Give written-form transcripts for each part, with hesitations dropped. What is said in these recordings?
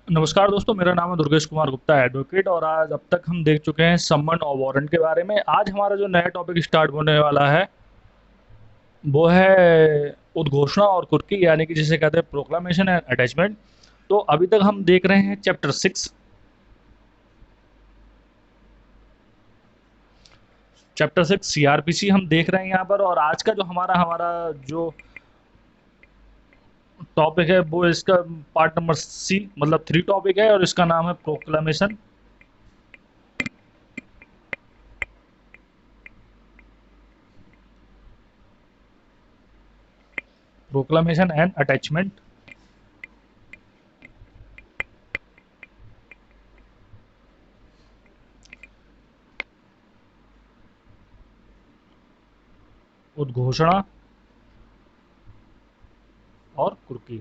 नमस्कार दोस्तों, मेरा नाम है दुर्गेश कुमार गुप्ता एडवोकेट। और आज अब तक हम देख चुके हैं सम्मन और वारंट के बारे में। आज हमारा जो नया टॉपिक स्टार्ट होने वाला है वो है उद्घोषणा और कुर्की, यानी कि जिसे कहते हैं प्रोक्लामेशन एंड अटैचमेंट। तो अभी तक हम देख रहे हैं चैप्टर 6। चैप्टर 6 सीआरपीसी हम देख रहे हैं यहाँ पर। और आज का जो हमारा हमारा जो टॉपिक है वो इसका पार्ट नंबर सी मतलब 3 टॉपिक है, और इसका नाम है प्रोक्लामेशन प्रोक्लामेशन एंड अटैचमेंट। उद्घोषणा और कुर्की।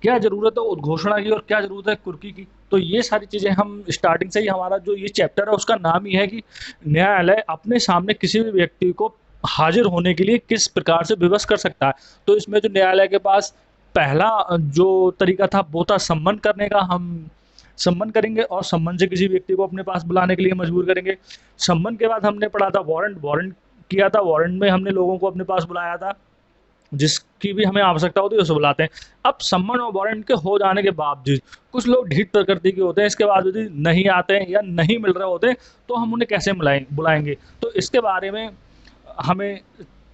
क्या ज़रूरत है उद्घोषणा की और क्या ज़रूरत है कुर्की की? तो ये सारी चीज़ें हम स्टार्टिंग से ही, हमारा जो ये चैप्टर है उसका नाम ही है कि न्यायालय अपने सामने किसी भी व्यक्ति को हाजिर होने के लिए किस प्रकार से विवश कर सकता है। तो इसमें जो न्यायालय के पास पहला जो तरीका था वो था सम्मन करने का। हम सम्मन करेंगे और सम्मन से किसी व्यक्ति को अपने पास बुलाने के लिए मजबूर करेंगे। सम्मन के बाद हमने पढ़ा था वारंट। वारंट किया था, वारंट में हमने लोगों को अपने पास बुलाया था, जिसकी भी हमें आवश्यकता होती है उसे बुलाते हैं। अब सम्मन और वारंट के हो जाने के बावजूद कुछ लोग ढीठ प्रकृति के होते हैं, इसके बावजूद नहीं आते हैं या नहीं मिल रहे होते, तो हम उन्हें कैसे बुलाएंगे? तो इसके बारे में हमें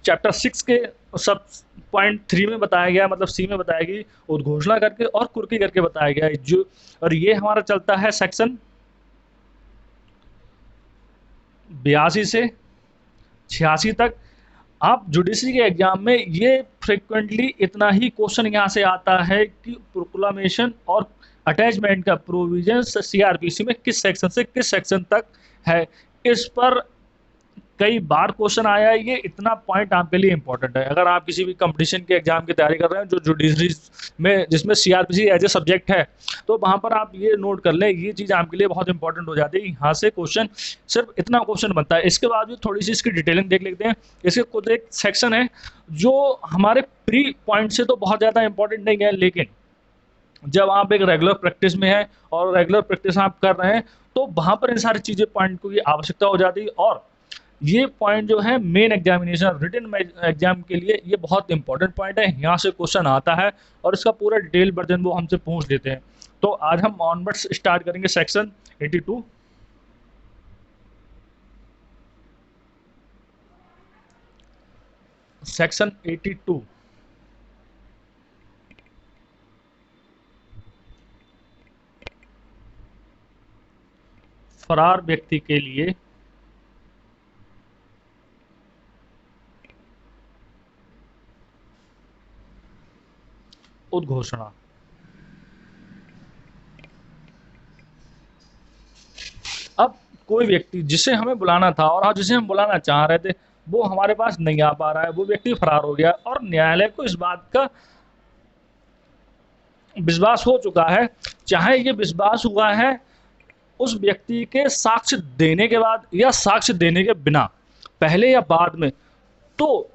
चैप्टर 6 के सब पॉइंट 3 में बताया गया, मतलब सी में बताया गया, उद्घोषणा करके और कुर्की करके बताया गया है जो। और ये हमारा चलता है सेक्शन 82 से 86 तक। आप जुडिशरी के एग्जाम में ये फ्रिक्वेंटली इतना ही क्वेश्चन यहाँ से आता है कि प्रोक्लामेशन और अटैचमेंट का प्रोविजन सीआरपीसी में किस सेक्शन से किस सेक्शन तक है। इस पर कई बार क्वेश्चन आया है। ये इतना पॉइंट आपके लिए इंपॉर्टेंट है अगर आप किसी भी कंपटीशन के एग्जाम की तैयारी कर रहे हैं जो जुडिशरी में, जिसमें सीआरपीसी एज ए सब्जेक्ट है। तो वहाँ पर आप ये नोट कर लें, ये चीज़ आपके लिए बहुत इंपॉर्टेंट हो जाती है। यहाँ से क्वेश्चन सिर्फ इतना क्वेश्चन बनता है। इसके बाद भी थोड़ी सी इसकी डिटेलिंग देख लेते हैं। इसके खुद एक सेक्शन है जो हमारे प्री पॉइंट से तो बहुत ज़्यादा इंपॉर्टेंट नहीं है, लेकिन जब आप एक रेगुलर प्रैक्टिस में हैं और रेगुलर प्रैक्टिस आप कर रहे हैं तो वहाँ पर इन सारी चीज़ें पॉइंट की आवश्यकता हो जाती है। और ये पॉइंट जो है मेन एग्जामिनेशन रिटन एग्जाम के लिए ये बहुत इंपॉर्टेंट पॉइंट है। यहाँ से क्वेश्चन आता है और इसका पूरा डिटेल वर्जन वो हमसे पूछ लेते हैं। तो आज हम ऑनवर्ड्स स्टार्ट करेंगे सेक्शन 82। सेक्शन 82 फरार व्यक्ति के लिए उद्घोषणा। अब कोई व्यक्ति जिसे हमें बुलाना था और जिसे हम बुलाना चाह रहे थे वो हमारे पास नहीं आ पा रहा है, वो व्यक्ति फरार हो गया और न्यायालय को इस बात का विश्वास हो चुका है, चाहे ये विश्वास हुआ है उस व्यक्ति के साक्ष्य देने के बाद या साक्ष्य देने के बिना, पहले या बाद में। तो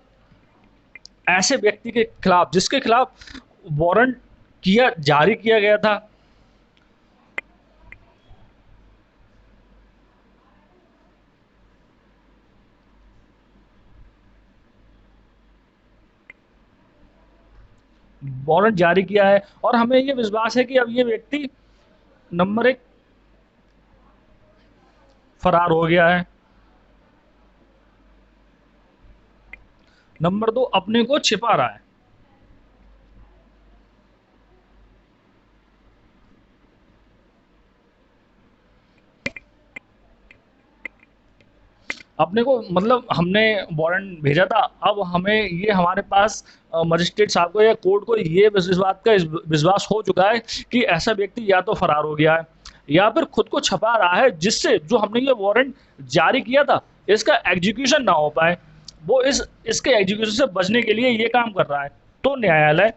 ऐसे व्यक्ति के खिलाफ जिसके खिलाफ वारंट जारी किया गया था, वारंट जारी किया है और हमें ये विश्वास है कि अब ये व्यक्ति नंबर 1 फरार हो गया है, नंबर 2 अपने को छिपा रहा है। अपने को मतलब हमने वारंट भेजा था, अब हमें ये हमारे पास मजिस्ट्रेट साहब को या कोर्ट को ये इस बात का विश्वास हो चुका है कि ऐसा व्यक्ति या तो फरार हो गया है या फिर खुद को छपा रहा है, जिससे जो हमने ये वारंट जारी किया था इसका एग्जीक्यूशन ना हो पाए। वो इसके एग्जीक्यूशन से बचने के लिए ये काम कर रहा है। तो न्यायालय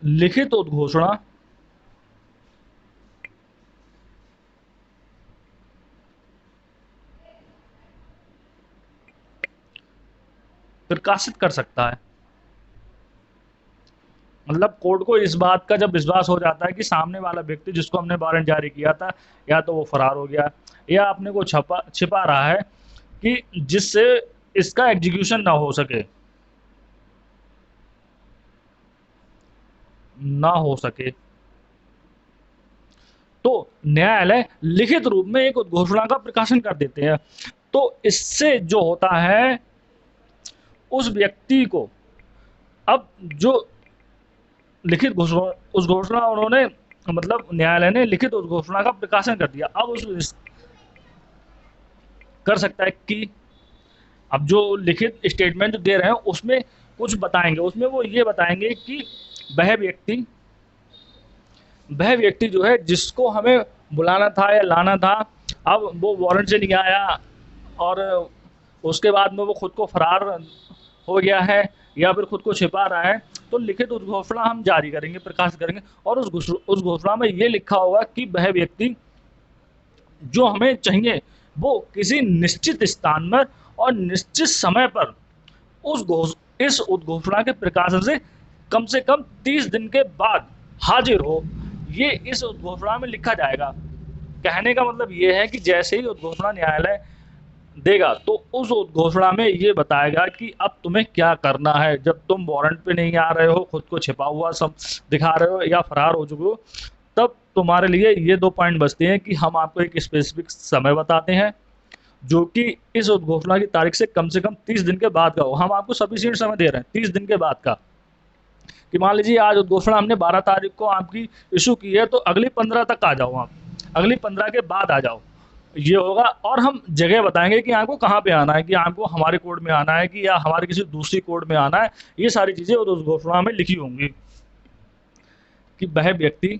लिखित उद्घोषणा प्रकाशित कर सकता है। मतलब कोर्ट को इस बात का जब विश्वास हो जाता है कि सामने वाला व्यक्ति जिसको हमने वारंट जारी किया था या तो वो फरार हो गया या अपने को छिपा रहा है, कि जिससे इसका एग्जीक्यूशन ना हो सके, ना हो सके, तो न्यायालय लिखित रूप में एक उद्घोषणा का प्रकाशन कर देते हैं। तो इससे जो होता है, उस व्यक्ति को अब जो लिखित घोषणा, उस घोषणा उन्होंने, मतलब न्यायालय ने लिखित उस घोषणा का प्रकाशन कर दिया। अब उस कर सकता है कि अब जो लिखित स्टेटमेंट दे रहे हैं उसमें कुछ बताएंगे, उसमें वो ये बताएंगे कि वह व्यक्ति वह व्यक्ति जो है जिसको हमें बुलाना था या लाना था, अब वो वारंट से नहीं आया और उसके बाद में वो खुद को फरार हो गया है या फिर खुद को छिपा रहा है, तो लिखित उद्घोषणा हम जारी करेंगे, प्रकाशित करेंगे और उस घोषणा में ये लिखा होगा कि वह व्यक्ति जो हमें चाहिए वो किसी निश्चित स्थान में और निश्चित समय पर इस उद्घोषणा के प्रकाशन से कम 30 दिन के बाद हाजिर हो, ये इस उद्घोषणा में लिखा जाएगा। कहने का मतलब ये है कि जैसे ही उद्घोषणा न्यायालय देगा तो उस उद्घोषणा में ये बताएगा कि अब तुम्हें क्या करना है। जब तुम वारंट पे नहीं आ रहे हो, खुद को छिपा हुआ सब दिखा रहे हो या फरार हो चुके हो, तब तुम्हारे लिए ये 2 पॉइंट बचते हैं कि हम आपको एक स्पेसिफिक समय बताते हैं जो कि इस उद्घोषणा की तारीख से कम 30 दिन के बाद का हो। हम आपको सफिशिएंट समय दे रहे हैं 30 दिन के बाद का, कि मान लीजिए आज उद्घोषणा हमने 12 तारीख को आपकी इशू की है, तो अगली 15 तक आ जाओ, आप अगली 15 के बाद आ जाओ, ये होगा। और हम जगह बताएंगे कि आपको कहाँ पे आना है, कि आपको हमारे कोर्ट में आना है कि या हमारे किसी दूसरी कोर्ट में आना है। ये सारी चीज़ें उस घोषणा में लिखी होंगी कि वह व्यक्ति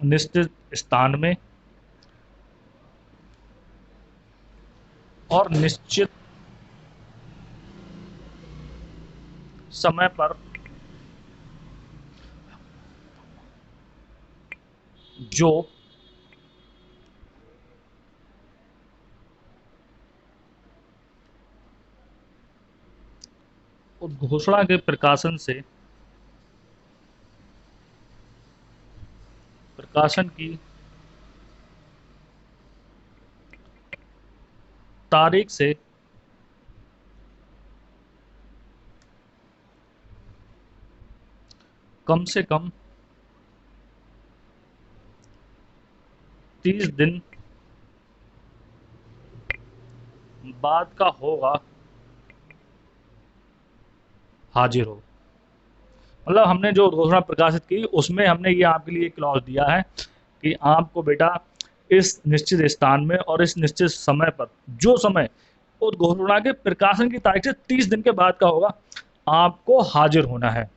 निश्चित स्थान में और निश्चित समय पर जो उद्घोषणा के प्रकाशन की तारीख से कम 30 दिन बाद का होगा हाजिर हो। मतलब हमने जो घोषणा प्रकाशित की उसमें हमने ये आपके लिए क्लॉज दिया है कि आपको बेटा इस निश्चित स्थान में और इस निश्चित समय पर, जो समय उस घोषणा के प्रकाशन की तारीख से 30 दिन के बाद का होगा, आपको हाजिर होना है।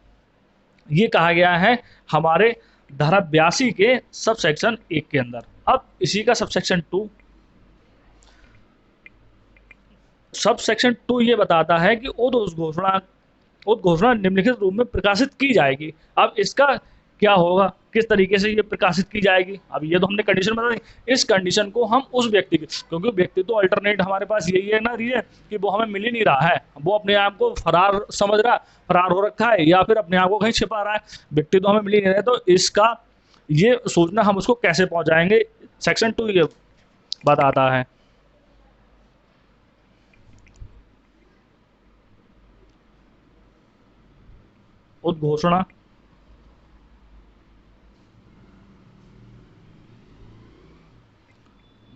ये कहा गया है हमारे धारा 82 के सब सेक्शन 1 के अंदर। अब इसी का सब सेक्शन 2 ये बताता है कि उद्घोषणा निम्नलिखित रूप में प्रकाशित की जाएगी। अब इसका क्या होगा, किस तरीके से ये प्रकाशित की जाएगी, अब ये तो हमने कंडीशन बता दी। इस कंडीशन को हम उस व्यक्ति की, क्योंकि व्यक्ति तो अल्टरनेट हमारे पास यही है ना रीजन कि वो हमें मिल ही नहीं रहा है, वो अपने आप को फरार समझ रहा है, फरार हो रखा है या फिर अपने आप को कहीं छिपा रहा है, व्यक्ति तो हमें मिल ही नहीं रहा है। तो इसका ये सूचना हम उसको कैसे पहुंचाएंगे, सेक्शन 2 ये बताता है। उद्घोषणा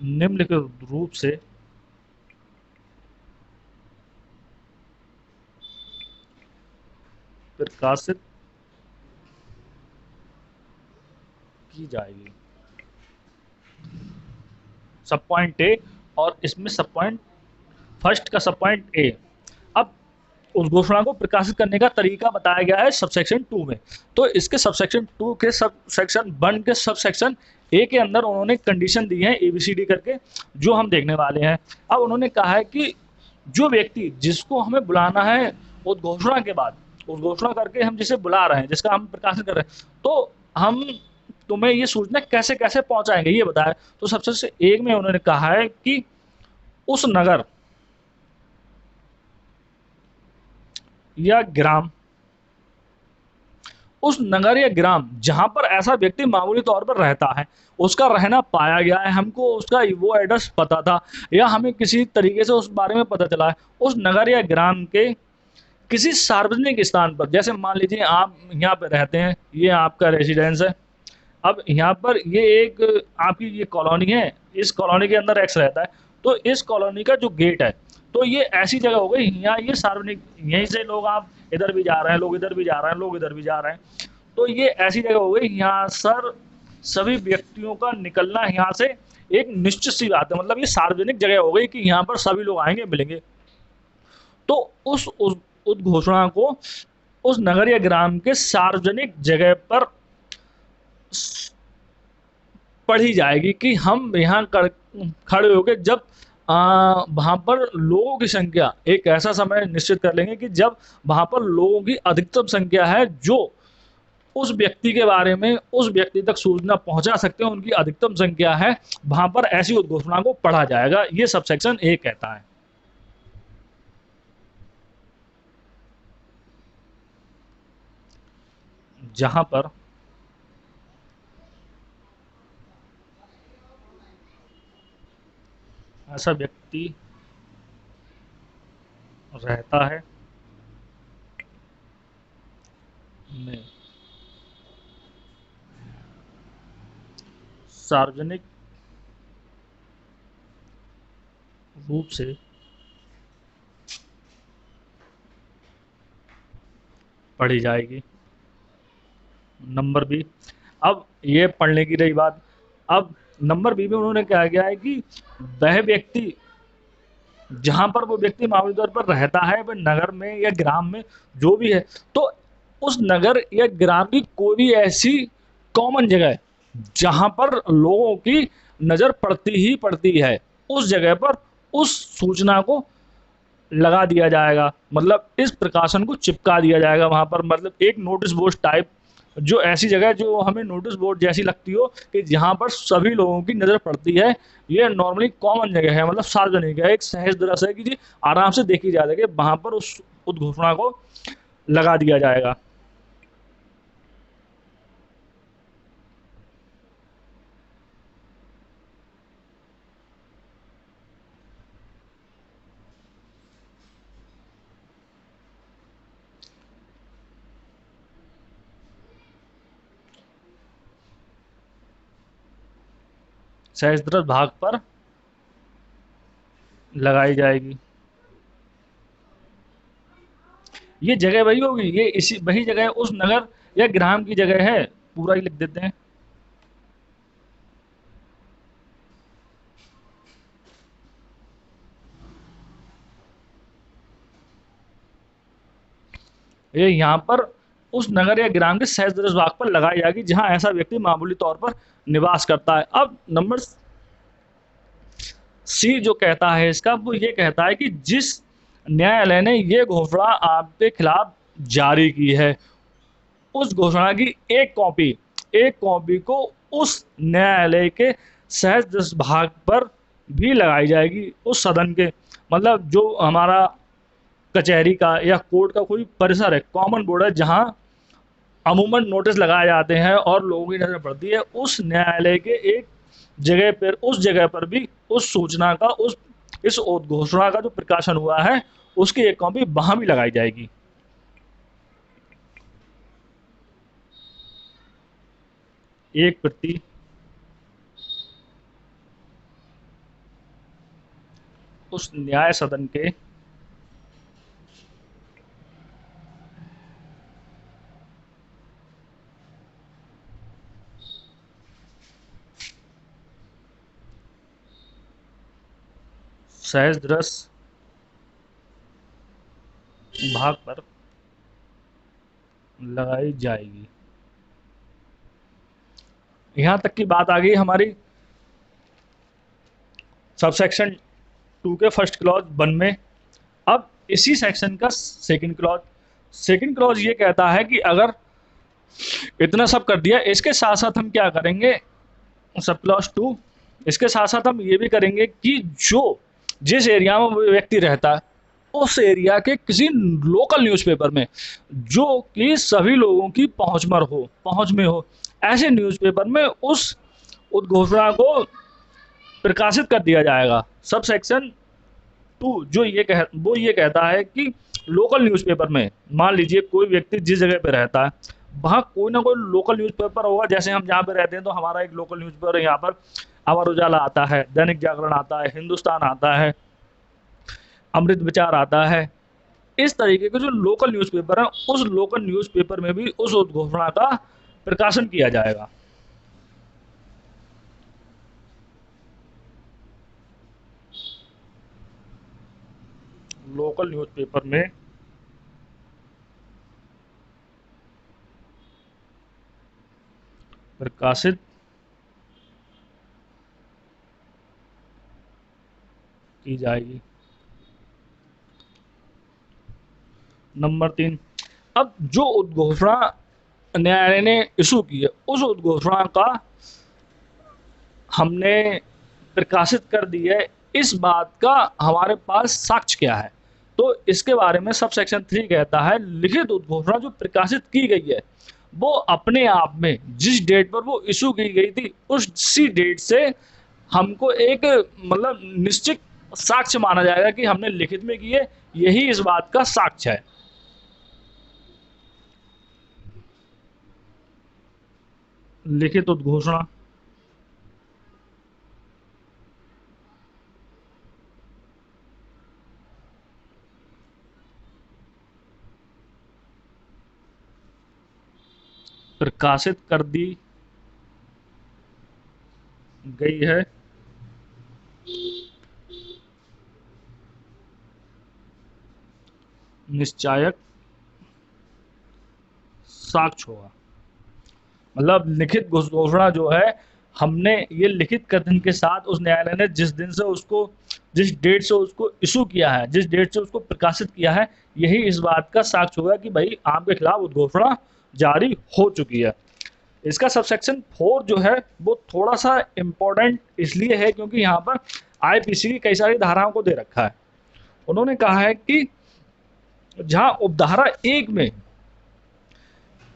निम्नलिखित रूप से प्रकाशित की जाएगी। सब पॉइंट ए, और इसमें सब पॉइंट फर्स्ट का सब पॉइंट ए। अब उस घोषणा को प्रकाशित करने का तरीका बताया गया है सबसेक्शन 2 में। तो इसके सबसेक्शन 2 के सबसेक्शन 1 के सबसेक्शन ए के अंदर उन्होंने कंडीशन दी है ABCD करके, जो हम देखने वाले हैं। अब उन्होंने कहा है कि जो व्यक्ति जिसको हमें बुलाना है उद्घोषणा के बाद, उद्घोषणा करके हम जिसे बुला रहे हैं, जिसका हम प्रकाशन कर रहे हैं, तो हम तुम्हें ये सूचना कैसे कैसे पहुंचाएंगे ये बताया। तो सबसे एक में उन्होंने कहा है कि उस नगर या ग्राम उस नगर या ग्राम जहां पर ऐसा व्यक्ति मामूली तौर पर रहता है, उसका रहना पाया गया है, हमको उसका वो एड्रेस पता था या हमें किसी तरीके से उस बारे में पता चला है, उस नगर या ग्राम के किसी सार्वजनिक स्थान पर, जैसे मान लीजिए आप यहाँ पे रहते हैं, ये आपका रेसिडेंस है, अब यहाँ पर ये एक आपकी ये कॉलोनी है, इस कॉलोनी के अंदर एक्स रहता है, तो इस कॉलोनी का जो गेट है, तो ये ऐसी जगह हो गई, यहाँ ये सार्वजनिक, यहीं से लोग, आप इधर भी जा रहे हैं, लोग इधर भी जा रहे हैं, लोग इधर भी जा रहे हैं, तो ये ऐसी जगह हो गई, यहाँ सर सभी व्यक्तियों का निकलना यहाँ से एक निश्चित सी बात है, मतलब ये सार्वजनिक जगह हो गई कि यहाँ पर सभी लोग आएंगे मिलेंगे। तो उस उद्घोषणा को उस नगर या ग्राम के सार्वजनिक जगह पर पढ़ी जाएगी कि हम यहाँ खड़े होकर जब वहां पर लोगों की संख्या, एक ऐसा समय निश्चित कर लेंगे कि जब वहां पर लोगों की अधिकतम संख्या है जो उस व्यक्ति के बारे में उस व्यक्ति तक सूचना पहुंचा सकते हैं, उनकी अधिकतम संख्या है, वहां पर ऐसी उद्घोषणा को पढ़ा जाएगा। ये सब सेक्शन ए कहता है। जहां पर ऐसा व्यक्ति रहता है में सार्वजनिक रूप से पढ़ी जाएगी। नंबर बी, अब ये पढ़ने की रही बात, अब नंबर बी में उन्होंने क्या किया है कि वह व्यक्ति जहां पर वो व्यक्ति मामूली तौर पर रहता है, वह नगर में या ग्राम में जो भी है, तो उस नगर या ग्राम की कोई भी ऐसी कॉमन जगह है जहां पर लोगों की नजर पड़ती ही पड़ती है, उस जगह पर उस सूचना को लगा दिया जाएगा, मतलब इस प्रकाशन को चिपका दिया जाएगा वहां पर, मतलब एक नोटिस बोर्ड टाइप, जो ऐसी जगह जो हमें नोटिस बोर्ड जैसी लगती हो कि जहां पर सभी लोगों की नजर पड़ती है, ये नॉर्मली कॉमन जगह है, मतलब सार्वजनिक है, एक सहज दृश्य है कि जी आराम से देखी जा सके, वहां पर उस उद्घोषणा को लगा दिया जाएगा। सहज दृश्य भाग पर लगाई जाएगी। ये जगह वही होगी, ये इसी वही जगह उस नगर या ग्राम की जगह है, पूरा ही लिख देते हैं। ये यहाँ पर उस नगर या ग्राम के सहज दृश्य भाग पर लगाई जाएगी जहां ऐसा व्यक्ति मामूली तौर पर निवास करता है। अब नंबर सी जो कहता है इसका, वो ये कहता है कि जिस न्यायालय ने ये घोषणा आपके खिलाफ जारी की है, उस घोषणा की एक कॉपी को उस न्यायालय के सहज दृश्य भाग पर भी लगाई जाएगी, उस सदन के, मतलब जो हमारा कचहरी का या कोर्ट का कोई परिसर है, कॉमन बोर्ड है, जहां अमूमन नोटिस लगाए जाते हैं और लोगों की नजर पड़ती है, उस न्यायालय के एक जगह पर, उस जगह पर भी उस सूचना का, उस इस घोषणा का जो प्रकाशन हुआ है उसकी एक कॉपी वहां भी लगाई जाएगी। एक प्रति उस न्याय सदन के सहज दृश्य भाग पर लगाई जाएगी। यहां तक की बात आ गई हमारी सबसेक्शन 2 के फर्स्ट क्लॉज 1 में। अब इसी सेक्शन का सेकंड क्लॉज ये कहता है कि अगर इतना सब कर दिया, इसके साथ साथ हम क्या करेंगे, सब क्लॉज 2, इसके साथ साथ हम ये भी करेंगे कि जो जिस एरिया में वो व्यक्ति रहता है उस एरिया के किसी लोकल न्यूज़पेपर में, जो कि सभी लोगों की पहुंच में हो, ऐसे न्यूज़पेपर में उस उद्घोषणा को प्रकाशित कर दिया जाएगा। सब सेक्शन 2 जो ये कहता है कि लोकल न्यूज़पेपर में, मान लीजिए कोई व्यक्ति जिस जगह पे रहता है वहाँ कोई ना कोई लोकल न्यूज़पेपर होगा। जैसे हम जहाँ पे रहते हैं तो हमारा एक लोकल न्यूज़पेपर है, यहाँ पर अमर उजाला आता है, दैनिक जागरण आता है, हिंदुस्तान आता है, अमृत विचार आता है। इस तरीके के जो लोकल न्यूज़पेपर हैं उस लोकल न्यूज़पेपर में भी उस उद्घोषणा का प्रकाशन किया जाएगा। लोकल न्यूज़पेपर में प्रकाशित की जाएगी। नंबर 3, अब जो उद्घोषणा न्यायालय ने इशू की है उस उद्घोषणा का हमने प्रकाशित कर दी है, इस बात का हमारे पास साक्ष्य क्या है। तो इसके बारे में सब सेक्शन 3 कहता है लिखित उद्घोषणा जो प्रकाशित की गई है वो अपने आप में जिस डेट पर वो इशू की गई थी उसी डेट से हमको एक मतलब निश्चित साक्ष्य माना जाएगा कि हमने लिखित में की है, यही इस बात का साक्ष्य है। लिखित उद्घोषणा प्रकाशित कर दी गई है, निश्चायक साक्ष्य होगा। मतलब लिखित घोषणा जो है हमने ये लिखित कथन के साथ उस न्यायालय ने जिस डेट से उसको इशू किया है, जिस डेट से उसको प्रकाशित किया है, यही इस बात का साक्ष्य होगा कि भाई आपके खिलाफ उद्घोषणा जारी हो चुकी है। इसका सबसेक्शन 4 जो है वो थोड़ा सा इम्पोर्टेंट इसलिए है क्योंकि यहाँ पर आईपीसी की कई सारी धाराओं को दे रखा है। उन्होंने कहा है कि जहाँ उपधारा 1 में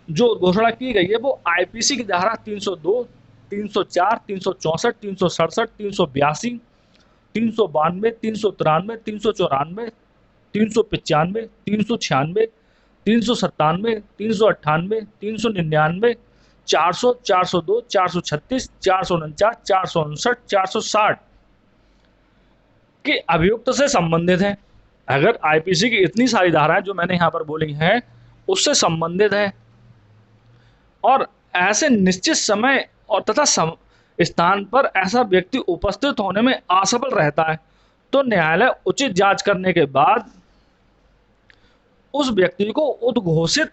जो घोषणा की गई है वो आईपीसी की धारा 302, 304, 364, 367, 382, 392, 393, 394, 395, 396, 397, 398, 399, 400, 402, 436, 449, 459, 460 के अभियुक्त से संबंधित है। अगर आईपीसी की इतनी सारी धाराएं जो मैंने यहाँ पर बोली हैं उससे संबंधित है और ऐसे निश्चित समय और तथा स्थान पर ऐसा व्यक्ति उपस्थित होने में असफल रहता है तो न्यायालय उचित जांच करने के बाद उस व्यक्ति को उद्घोषित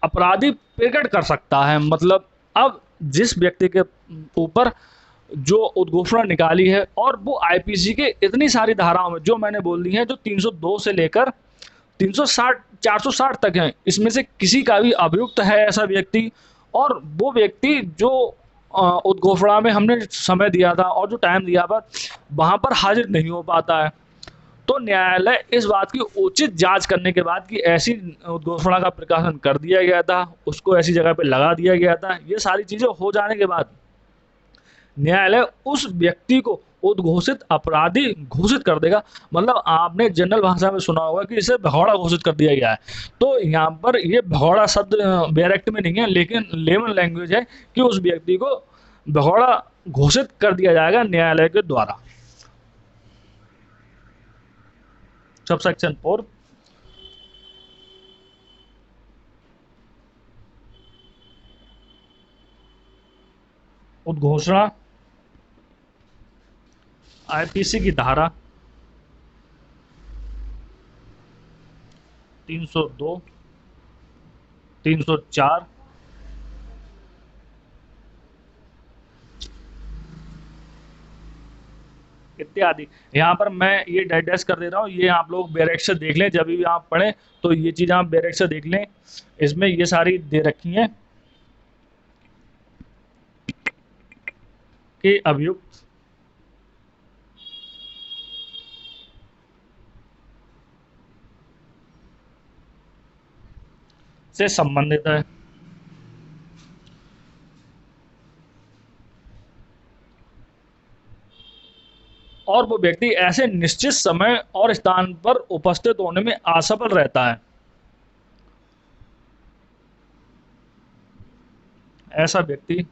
अपराधी प्रकट कर सकता है। मतलब अब जिस व्यक्ति के ऊपर जो उद्घोषणा निकाली है और वो आईपीसी के इतनी सारी धाराओं में जो मैंने बोल दी है जो 302 से लेकर 360 460 तक है, इसमें से किसी का भी अभियुक्त है ऐसा व्यक्ति और वो व्यक्ति जो उद्घोषणा में हमने समय दिया था और जो टाइम दिया था वहाँ पर हाजिर नहीं हो पाता है तो न्यायालय इस बात की उचित जांच करने के बाद कि ऐसी उद्घोषणा का प्रकाशन कर दिया गया था, उसको ऐसी जगह पे लगा दिया गया था, ये सारी चीज़ें हो जाने के बाद न्यायालय उस व्यक्ति को उद्घोषित अपराधी घोषित कर देगा। मतलब आपने जनरल भाषा में सुना होगा कि इसे भगौड़ा घोषित कर दिया गया है, तो यहाँ पर ये भगौड़ा शब्द बैरेक्ट में नहीं है लेकिन लेमन लैंग्वेज है कि उस व्यक्ति को भगौड़ा घोषित कर दिया जाएगा न्यायालय के द्वारा। सबसेक्शन 4 उद्घोषणा आईपीसी की धारा 302, 304 इत्यादि। यहाँ पर मैं ये डैश कर दे रहा हूँ, ये आप लोग बैरेक्ट से देख लें, जब भी आप पढ़ें तो ये चीज़ आप बैरेक्ट से देख लें, इसमें ये सारी दे रखी हैं। के अभियुक्त से संबंधित है। और वो व्यक्ति ऐसे निश्चित समय और स्थान पर उपस्थित होने में असफल रहता है। ऐसा व्यक्ति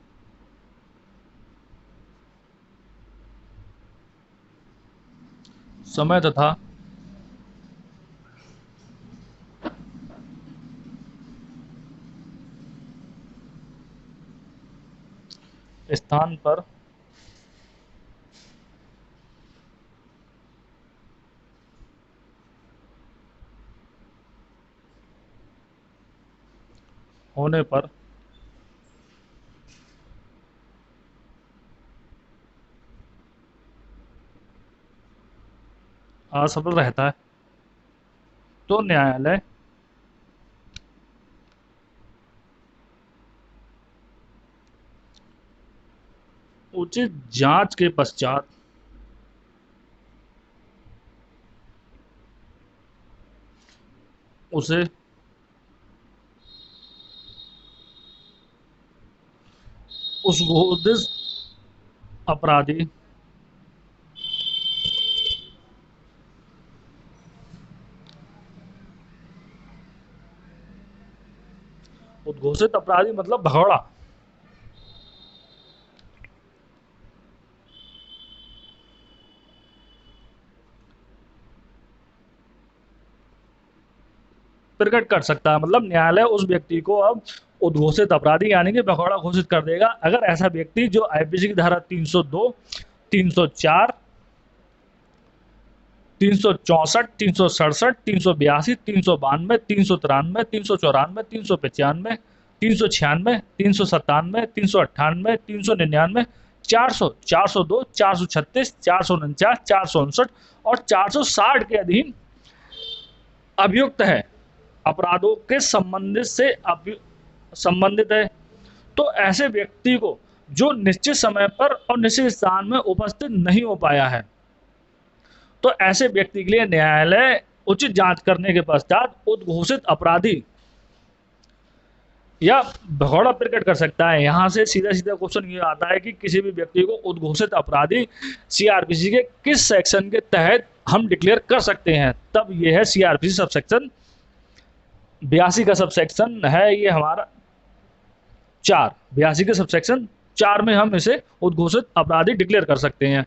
समय तथा स्थान पर होने पर असफल रहता है, तो न्यायालय उचित जांच के पश्चात उसे उस घोषित अपराधी उद्घोषित अपराधी मतलब भगोड़ा, प्रकट कर सकता है। मतलब न्यायालय उस व्यक्ति को अब उद्घोषित अपराधी यानी कि भगोड़ा घोषित कर देगा अगर ऐसा व्यक्ति जो आईपीसी की धारा 302, 304, 364, 367, 382, 392, 393, 394, 395, 396, 397, 398, 399, 400, 402, 436, 449, 459 और 460 के अधीन अभियुक्त है, अपराधों के संबंधित है। तो ऐसे व्यक्ति को जो निश्चित समय पर और निश्चित स्थान में उपस्थित नहीं हो पाया है, तो ऐसे व्यक्ति के लिए न्यायालय उचित जांच करने के पश्चात उद्घोषित अपराधी या भगोड़ा प्रकट कर सकता है। यहां से सीधा सीधा क्वेश्चन ये आता है कि किसी भी व्यक्ति को उद्घोषित अपराधी सीआरपीसी के किस सेक्शन के तहत हम डिक्लेयर कर सकते हैं। तब ये है सीआरपीसी सब सेक्शन 82 का सब सेक्शन है ये हमारा 4, 82 के सब सेक्शन 4 में हम इसे उद्घोषित अपराधी डिक्लेयर कर सकते हैं।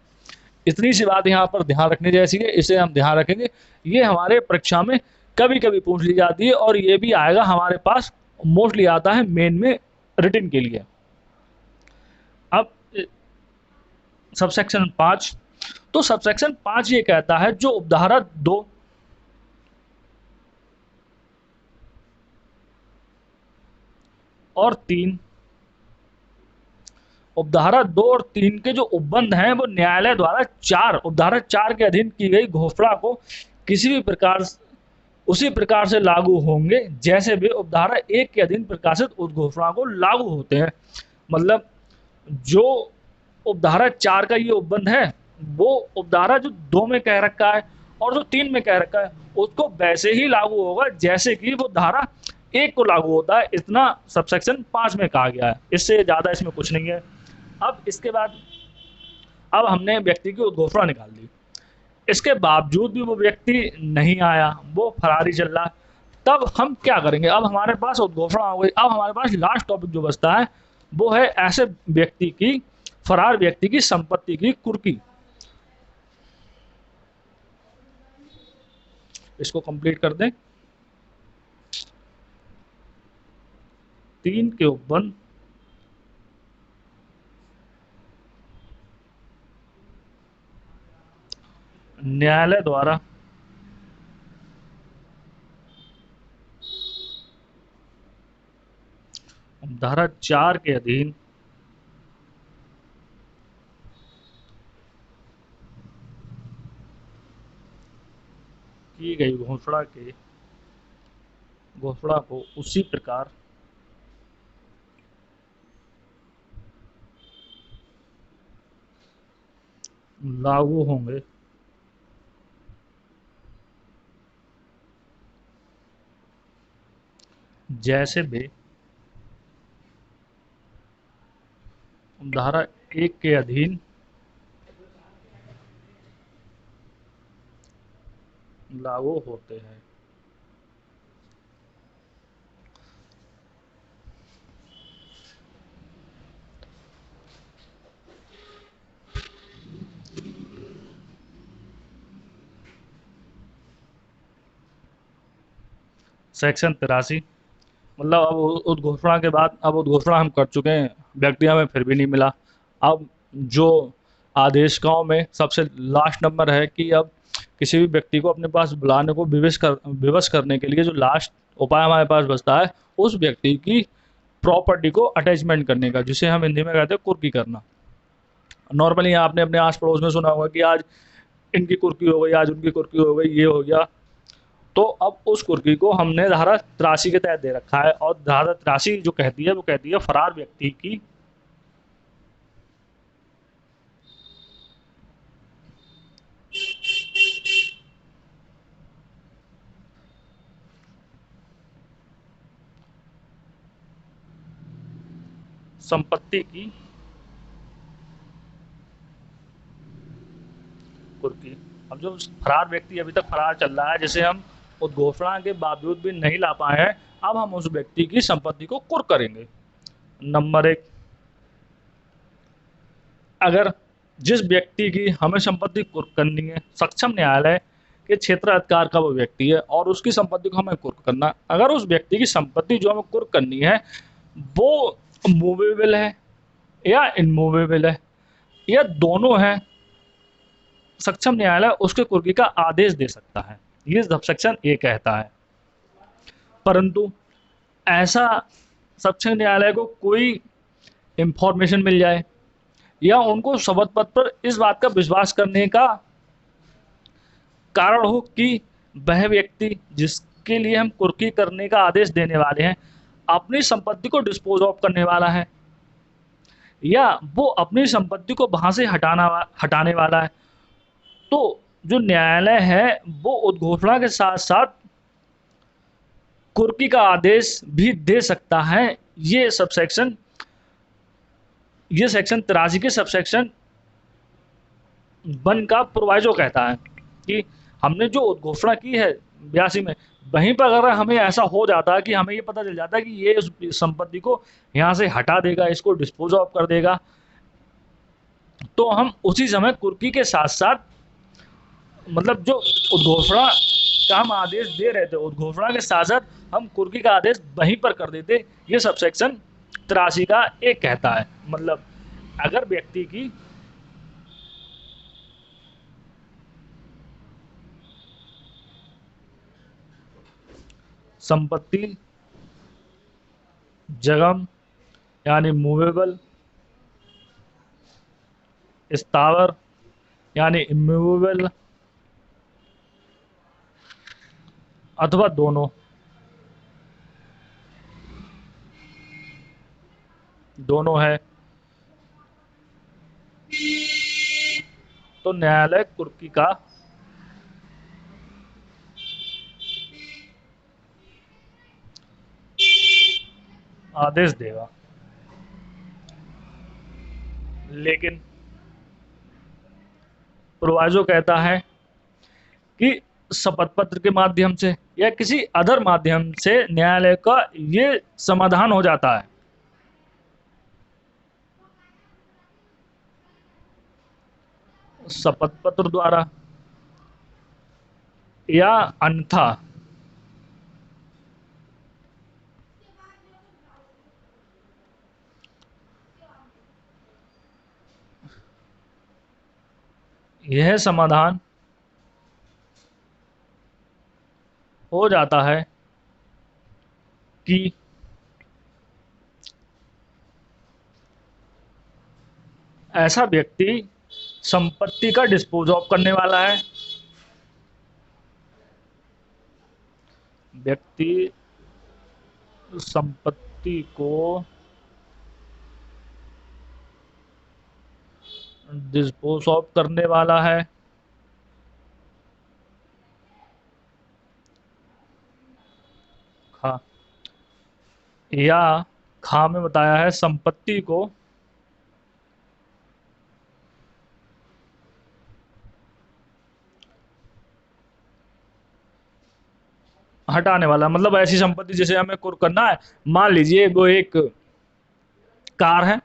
इतनी सी बात यहाँ पर ध्यान रखने जैसी है, इसे हम ध्यान रखेंगे। ये हमारे परीक्षा में कभी कभी पूछ ली जाती है और ये भी आएगा हमारे पास, मोस्टली आता है मेन में रिटन के लिए। अब सबसेक्शन 5, तो सबसेक्शन 5 ये कहता है जो उपधारा 2 और 3, उपधारा 2 और 3 के जो उपबंध हैं वो न्यायालय द्वारा उपधारा 4 के अधीन की गई घोषणा को किसी भी प्रकार उसी प्रकार से लागू होंगे जैसे वे उपधारा 1 के अधीन प्रकाशित उद्घोषणा को लागू होते हैं। मतलब जो उपधारा 4 का ये उपबंध है वो उपधारा जो 2 में कह रखा है और जो 3 में कह रखा है उसको वैसे ही लागू होगा जैसे कि वो धारा 1 को लागू होता है। इतना सबसेक्शन 5 में कहा गया है, इससे ज्यादा इसमें कुछ नहीं है। अब इसके बाद अब हमने व्यक्ति की उद्घोषणा निकाल दी, इसके बावजूद भी वो व्यक्ति नहीं आया, वो फरारी चल रहा, तब हम क्या करेंगे। अब हमारे पास उद्घोषणा हो गई, अब हमारे पास लास्ट टॉपिक जो बचता है वो है ऐसे व्यक्ति की, फरार व्यक्ति की संपत्ति की कुर्की। इसको कंप्लीट कर दें। 3 के उपबंध न्यायालय द्वारा धारा 4 के अधीन की गई घोषणा को उसी प्रकार लागू होंगे। जैसे भी धारा 1 के अधीन लागू होते हैं। सेक्शन 83, मतलब अब उद्घोषणा के बाद, अब उद्घोषणा हम कर चुके हैं, व्यक्ति हमें फिर भी नहीं मिला। अब जो आदेशिकाओं में सबसे लास्ट नंबर है कि अब किसी भी व्यक्ति को अपने पास बुलाने को विवश करने के लिए जो लास्ट उपाय हमारे पास बचता है, उस व्यक्ति की प्रॉपर्टी को अटैचमेंट करने का, जिसे हम हिंदी में कहते हैं कुर्की करना। नॉर्मली आपने अपने आस पड़ोस में सुना होगा कि आज इनकी कुर्की हो गई, आज उनकी कुर्की हो गई, ये हो गया। तो अब उस कुर्की को हमने धारा 83 के तहत दे रखा है, और धारा 83 जो कहती है वो कहती है फरार व्यक्ति की संपत्ति की कुर्की। अब जो फरार व्यक्ति अभी तक फरार चल रहा है, जिसे हम उद्घोषणा के बावजूद भी नहीं ला पाए हैं, अब हम उस व्यक्ति की संपत्ति को कुर्क करेंगे। नंबर 1, अगर जिस व्यक्ति की हमें संपत्ति कुर्क करनी है, सक्षम न्यायालय के क्षेत्र अधिकार का वो व्यक्ति है और उसकी संपत्ति को हमें कुर्क करना, अगर उस व्यक्ति की संपत्ति जो हमें कुर्क करनी है वो मूवेबल है या इनमूवेबल है या दोनों है, सक्षम न्यायालय उसके कुर्की का आदेश दे सकता है। ये सब सेक्शन ए कहता है। परंतु ऐसा सक्षम न्यायालय को कोई इंफॉर्मेशन मिल जाए या उनको शपथ पत्र पर इस बात का विश्वास करने का कारण हो कि वह व्यक्ति जिसके लिए हम कुर्की करने का आदेश देने वाले हैं अपनी संपत्ति को डिस्पोज ऑफ करने वाला है, या वो अपनी संपत्ति को वहां से हटाने वाला है, तो जो न्यायालय है वो उद्घोषणा के साथ साथ कुर्की का आदेश भी दे सकता है। ये सबसेक्शन, ये सेक्शन 83 के सबसेक्शन 1 का प्रोवाइजो कहता है कि हमने जो उद्घोषणा की है 82 में, वहीं पर अगर हमें ऐसा हो जाता है कि हमें ये पता चल जाता है कि ये उस संपत्ति को यहाँ से हटा देगा, इसको डिस्पोज ऑफ कर देगा, तो हम उसी समय कुर्की के साथ साथ, मतलब जो उद्घोषणा का हम आदेश दे रहे थे, उद्घोषणा के साथ साथ हम कुर्की का आदेश वहीं पर कर देते। ये सबसेक्शन 83 का एक कहता है, मतलब अगर व्यक्ति की संपत्ति जगम यानी मूवेबल, स्थावर यानी इमूवेबल, अथवा दोनों, दोनों है, तो न्यायालय कुर्की का आदेश देगा। लेकिन प्रोवाइजो कहता है कि शपथ पत्र के माध्यम से या किसी अदर माध्यम से न्यायालय का ये समाधान हो जाता है। शपथ पत्र द्वारा या अन्यथा यह समाधान हो जाता है कि ऐसा व्यक्ति संपत्ति का डिस्पोज ऑफ करने वाला है, व्यक्ति संपत्ति को डिस्पोज ऑफ करने वाला है, खा, या खा में बताया है संपत्ति को हटाने वाला। मतलब ऐसी संपत्ति जैसे हमें कुर्क करना है, मान लीजिए वो एक कार है,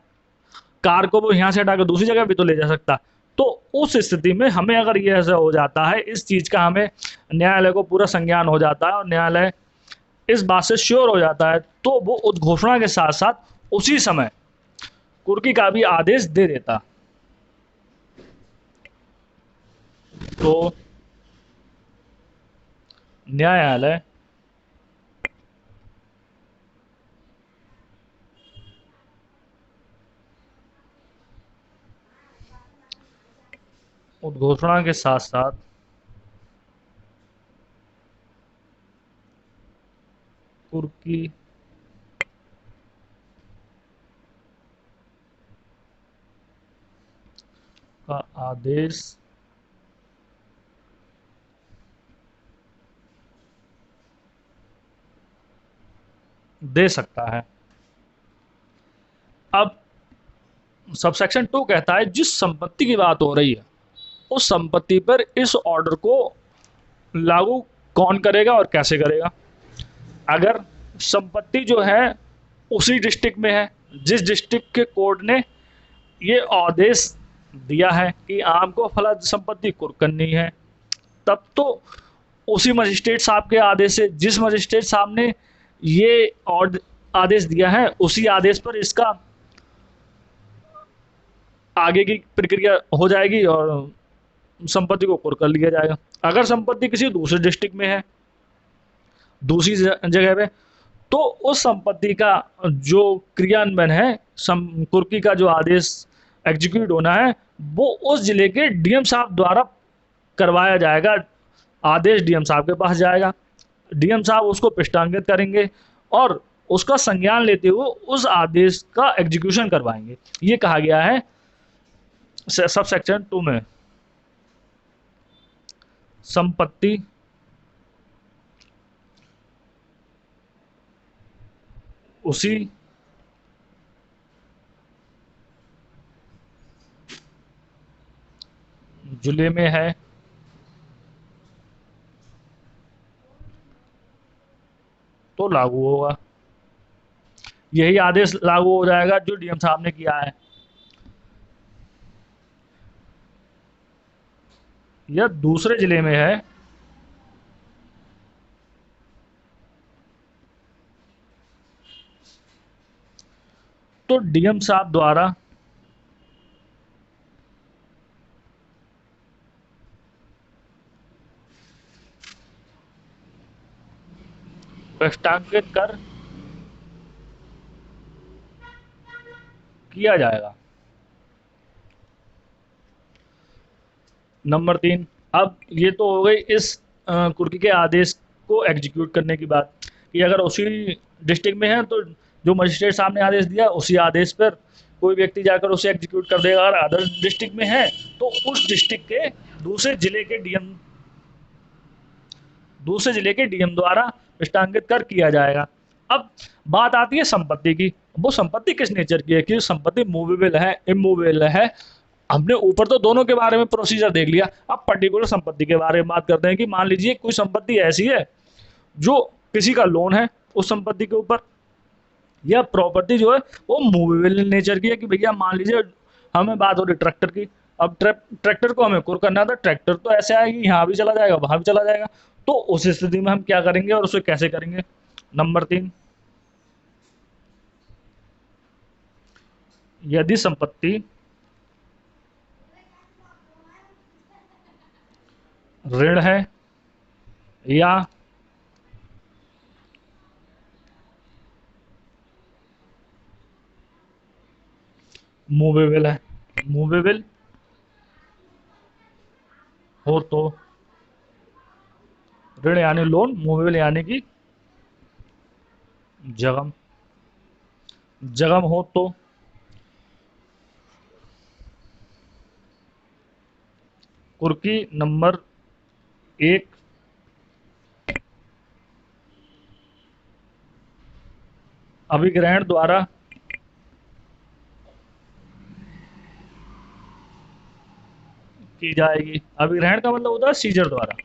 कार को वो यहाँ से हटाकर दूसरी जगह भी तो ले जा सकता। तो उस स्थिति में हमें अगर ये ऐसा हो जाता है, इस चीज का हमें न्यायालय को पूरा संज्ञान हो जाता है और न्यायालय इस बात से श्योर हो जाता है, तो वो उद्घोषणा के साथ साथ उसी समय कुर्की का भी आदेश दे देता। तो न्यायालय उद्घोषणा के साथ साथ कुर्की का आदेश दे सकता है। अब सबसेक्शन 2 कहता है जिस संपत्ति की बात हो रही है उस संपत्ति पर इस ऑर्डर को लागू कौन करेगा और कैसे करेगा। अगर संपत्ति जो है उसी डिस्ट्रिक्ट में है जिस डिस्ट्रिक्ट के कोर्ट ने ये आदेश दिया है कि आपको फला संपत्ति कुर्क करनी है, तब तो उसी मजिस्ट्रेट साहब के आदेश से, जिस मजिस्ट्रेट साहब ने ये आदेश दिया है उसी आदेश पर इसका आगे की प्रक्रिया हो जाएगी और संपत्ति को कुर्क कर लिया जाएगा। अगर संपत्ति किसी दूसरे डिस्ट्रिक्ट में है, दूसरी जगह पे, तो उस संपत्ति का जो क्रियान्वयन है, कुर्की का जो आदेश एग्जीक्यूट होना है, वो उस जिले के डीएम साहब द्वारा करवाया जाएगा। आदेश डीएम साहब के पास जाएगा, डीएम साहब उसको पृष्ठांकित करेंगे और उसका संज्ञान लेते हुए उस आदेश का एग्जीक्यूशन करवाएंगे। ये कहा गया है सब सेक्शन 2 में। संपत्ति उसी जिले में है तो लागू होगा, यही आदेश लागू हो जाएगा जो डीएम साहब ने किया है। या दूसरे जिले में है तो डीएम साहब द्वारा पृष्ठांकित कर किया जाएगा। नंबर 3, अब ये तो हो गई इस कुर्की के आदेश को एग्जीक्यूट करने की बात, कि अगर उसी डिस्ट्रिक्ट में है तो जो मजिस्ट्रेट साहब ने आदेश दिया उसी आदेश पर कोई व्यक्ति जाकर उसे एग्जीक्यूट कर देगा। अगर अदर डिस्ट्रिक्ट में है तो उस डिस्ट्रिक्ट के दूसरे जिले के डीएम द्वारा पृष्ठांकित कर किया जाएगा। अब बात आती है संपत्ति की। वो संपत्ति किस नेचर की है, कि संपत्ति मूवेबल है, इमूवेबल है। हमने ऊपर तो दोनों के बारे में प्रोसीजर देख लिया, अब पर्टिकुलर संपत्ति के बारे में बात करते हैं कि मान लीजिए कोई संपत्ति ऐसी है जो किसी का लोन है उस संपत्ति के ऊपर, या प्रॉपर्टी जो है वो मूवेबल नेचर की है, कि भैया मान लीजिए हमें बात हो रही ट्रैक्टर की, अब ट्रैक्टर को हमें कुर्क करना था, ट्रैक्टर तो ऐसे आएगी यहाँ भी चला जाएगा वहां भी चला जाएगा, तो उस स्थिति में हम क्या करेंगे और उसे कैसे करेंगे। नंबर 3, यदि संपत्ति ऋण है या मूवेबल है, मूवेबल हो तो ऋण यानी लोन, मूवेबल यानी कि जगम, जगम हो तो कुर्की नंबर 1 अभिग्रहण द्वारा की जाएगी। अभिग्रहण का मतलब होता है सीजर द्वारा,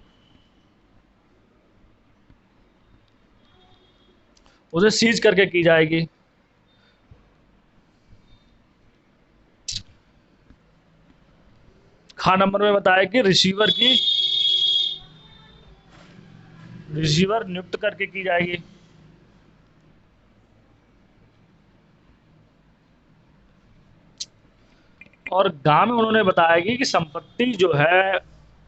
उसे सीज करके की जाएगी। खा नंबर में बताया कि रिसीवर नियुक्त करके की जाएगी। और गांव में उन्होंने बताया कि संपत्ति जो है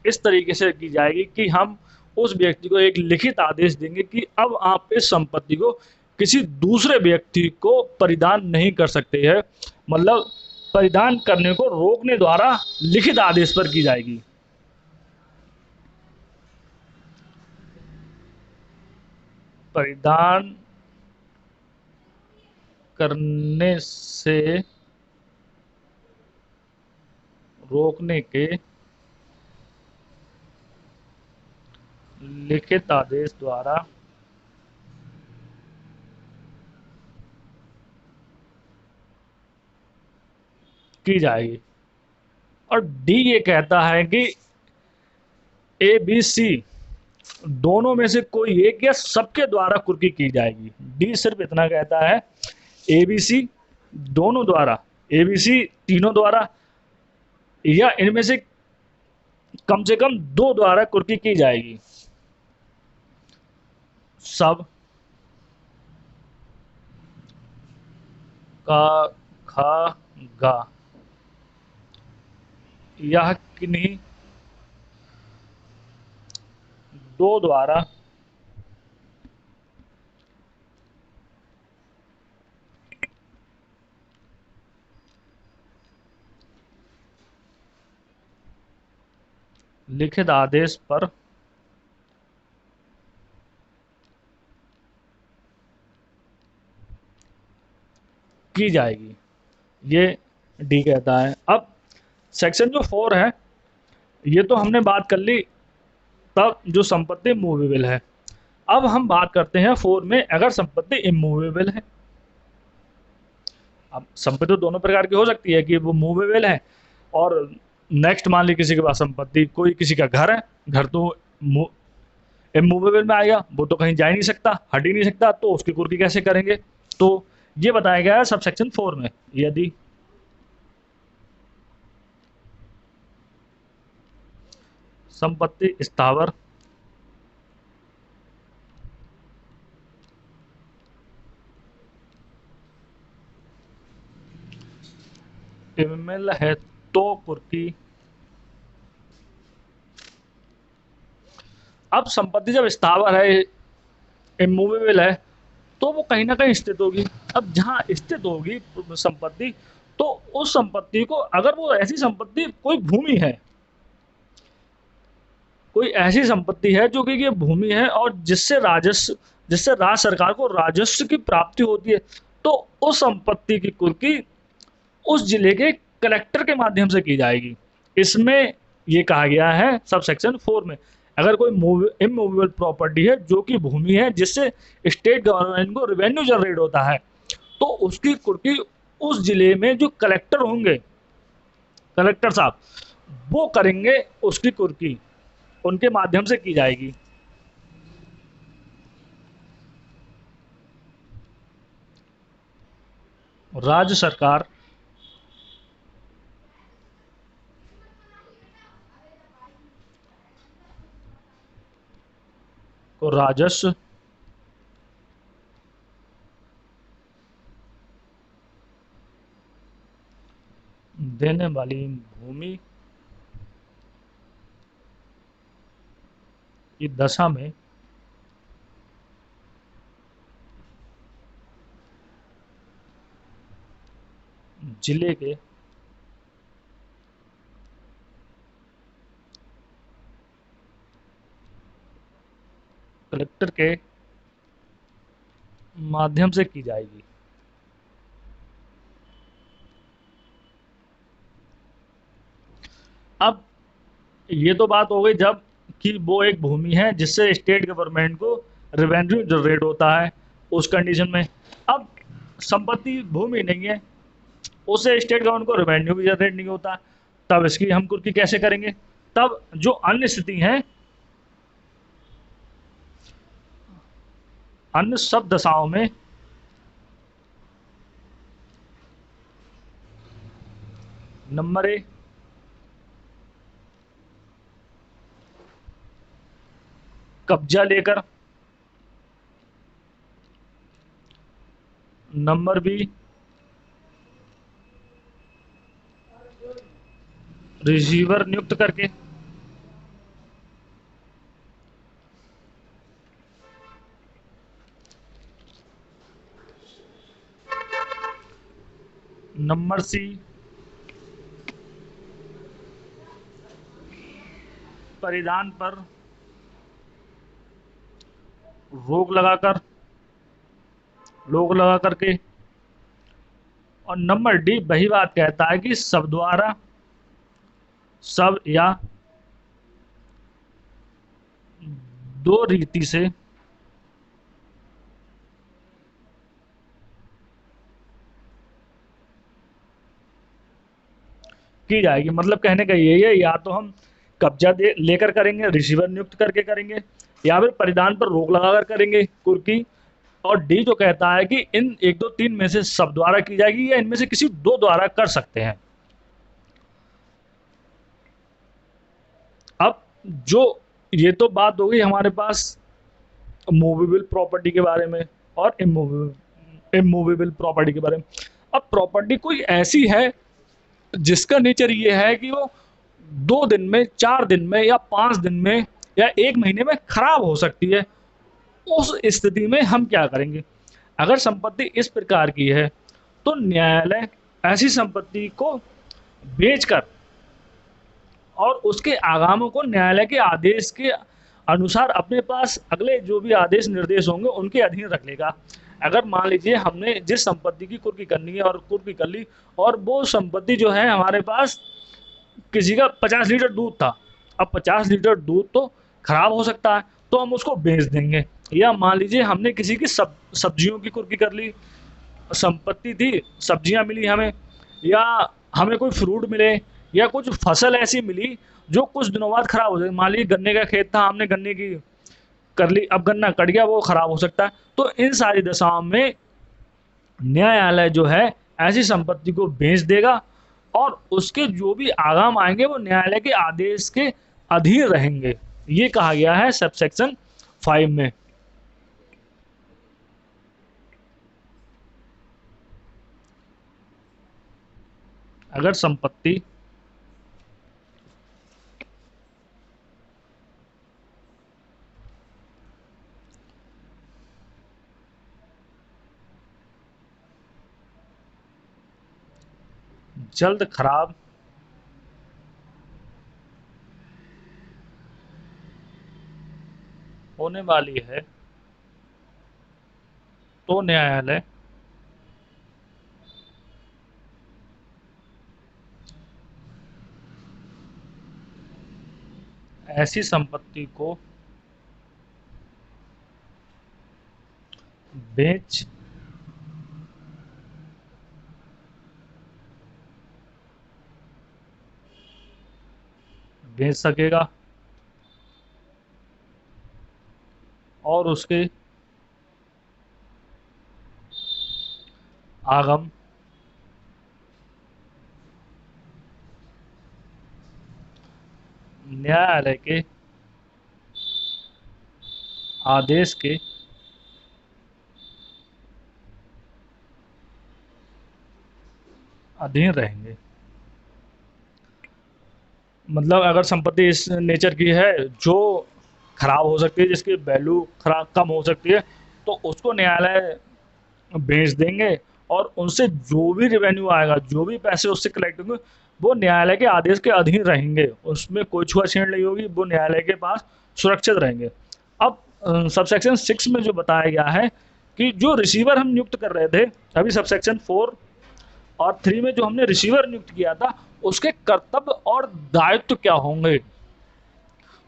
इस तरीके से की जाएगी कि हम उस व्यक्ति को एक लिखित आदेश देंगे कि अब आप इस संपत्ति को किसी दूसरे व्यक्ति को परिदान नहीं कर सकते हैं, मतलब परिदान करने को रोकने द्वारा लिखित आदेश पर की जाएगी। परिदान करने से रोकने के लिखित आदेश द्वारा की जाएगी। और डी ये कहता है कि ए बी सी दोनों में से कोई एक या सबके द्वारा कुर्की की जाएगी। डी सिर्फ इतना कहता है ए बी सी दोनों द्वारा, ए बी सी तीनों द्वारा, या इनमें से कम दो द्वारा कुर्की की जाएगी। सब का खा गा यह किन्हीं दो द्वारा लिखित आदेश पर की जाएगी, ये डी कहता है। अब सेक्शन जो 4 है ये तो हमने बात कर ली तब जो संपत्ति मूवेबल है। अब हम बात करते हैं 4 में अगर संपत्ति इमूवेबल है। अब संपत्ति तो दोनों प्रकार की हो सकती है कि वो मूवेबल है और नेक्स्ट मान ली किसी के पास संपत्ति, कोई किसी का घर है, घर तो इमूवेबल में आएगा, वो तो कहीं जा ही नहीं सकता, हट ही नहीं सकता, तो उसकी कुर्की कैसे करेंगे। तो ये बताया गया है सब सेक्शन 4 में। यदि संपत्ति स्थावर इमेल है तो कुर्की। अब संपत्ति जब स्थावर है, इमूवेबल है, तो वो कहीं ना कहीं स्थित होगी। अब जहाँ स्थित होगी संपत्ति, तो उस संपत्ति को अगर वो ऐसी संपत्ति कोई भूमि है, कोई ऐसी संपत्ति है जो कि ये भूमि है और जिससे राज्य सरकार को राजस्व की प्राप्ति होती है, तो उस संपत्ति की कुर्की उस जिले के कलेक्टर के माध्यम से की जाएगी। इसमें ये कहा गया है सब सेक्शन 4 में, अगर कोई इमूवेबल प्रॉपर्टी है जो कि भूमि है जिससे स्टेट गवर्नमेंट को रेवेन्यू जनरेट होता है, तो उसकी कुर्की उस जिले में जो कलेक्टर होंगे, कलेक्टर साहब, वो करेंगे उसकी कुर्की, उनके माध्यम से की जाएगी। राज्य सरकार को राजस्व देने वाली भूमि की दशा में जिले के कलेक्टर के माध्यम से की जाएगी। अब ये तो बात हो गई जब कि वो एक भूमि है जिससे स्टेट गवर्नमेंट को रेवेन्यू जनरेट होता है, उस कंडीशन में। अब संपत्ति भूमि नहीं है, उससे स्टेट गवर्नमेंट को रेवेन्यू भी जनरेट नहीं होता, तब इसकी हम कुर्की कैसे करेंगे? तब जो अन्य स्थिति है, अन्य सब दशाओं में नंबर ए, कब्जा लेकर, नंबर बी, रिसीवर नियुक्त करके, नंबर सी, परिधान पर रोक लगाकर, रोक लगा करके, और नंबर डी वही बात कहता है कि सब द्वारा, सब या दो रीति से की जाएगी। मतलब कहने का यही है, या तो हम कब्जा दे लेकर करेंगे, रिसीवर नियुक्त करके करेंगे, या फिर परिधान पर रोक लगाकर करेंगे कुर्की। और डी जो कहता है कि इन एक दो तीन में से सब द्वारा की जाएगी या इनमें से किसी दो द्वारा कर सकते हैं। अब जो ये तो बात हो गई हमारे पास मूवेबल प्रॉपर्टी के बारे में और इमूवेबल प्रॉपर्टी के बारे में। अब प्रॉपर्टी कोई ऐसी है जिसका नेचर ये है कि वो 2 दिन में, 4 दिन में, या 5 दिन में, या 1 महीने में खराब हो सकती है। उस स्थिति में हम क्या करेंगे? अगर संपत्ति इस प्रकार की है तो न्यायालय ऐसी संपत्ति को बेचकर और उसके आगामों को न्यायालय के आदेश के अनुसार अपने पास अगले जो भी आदेश निर्देश होंगे उनके अधीन रख लेगा। अगर मान लीजिए हमने जिस संपत्ति की कुर्की करनी है और कुर्की कर ली, और वो संपत्ति जो है हमारे पास किसी का 50 लीटर दूध था, अब 50 लीटर दूध तो खराब हो सकता है, तो हम उसको बेच देंगे। या मान लीजिए हमने किसी की सब्जियों की कुर्की कर ली, संपत्ति थी, सब्जियां मिली हमें, या हमें कोई फ्रूट मिले, या कुछ फसल ऐसी मिली जो कुछ दिनों बाद खराब हो जाए। मान लीजिए गन्ने का खेत था, हमने गन्ने की कर ली, अब गन्ना कट गया, वो खराब हो सकता है। तो इन सारी दशाओं में न्यायालय जो है ऐसी संपत्ति को बेच देगा और उसके जो भी आगाम आएंगे वो न्यायालय के आदेश के अधीन रहेंगे। ये कहा गया है सबसेक्शन 5 में। अगर संपत्ति जल्द खराब होने वाली है तो न्यायालय ऐसी संपत्ति को बेच बेच सकेगा और उसके आगम न्यायालय के आदेश के अधीन रहेंगे। मतलब अगर संपत्ति इस नेचर की है जो खराब हो सकती है, जिसकी वैल्यू खराब कम हो सकती है, तो उसको न्यायालय बेच देंगे और उनसे जो भी रेवेन्यू आएगा, जो भी पैसे उससे कलेक्ट होंगे, वो न्यायालय के आदेश के अधीन रहेंगे, उसमें कोई छुआछीड़ नहीं होगी, वो न्यायालय के पास सुरक्षित रहेंगे। अब सबसेक्शन 6 में जो बताया गया है कि जो रिसीवर हम नियुक्त कर रहे थे अभी सबसेक्शन 4 और 3 में, जो हमने रिसीवर नियुक्त किया था उसके कर्तव्य और दायित्व क्या होंगे,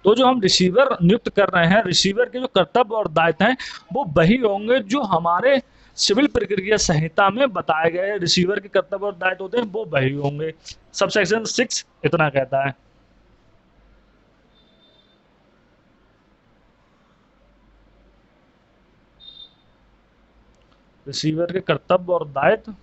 तो जो हम रिसीवर नियुक्त कर रहे हैं, रिसीवर के जो कर्तव्य और दायित्व हैं वो वही होंगे जो हमारे सिविल प्रक्रिया संहिता में बताए गए रिसीवर के कर्तव्य और दायित्व होते हैं, वो वही होंगे। सबसेक्शन 6 इतना कहता है। रिसीवर के कर्तव्य और दायित्व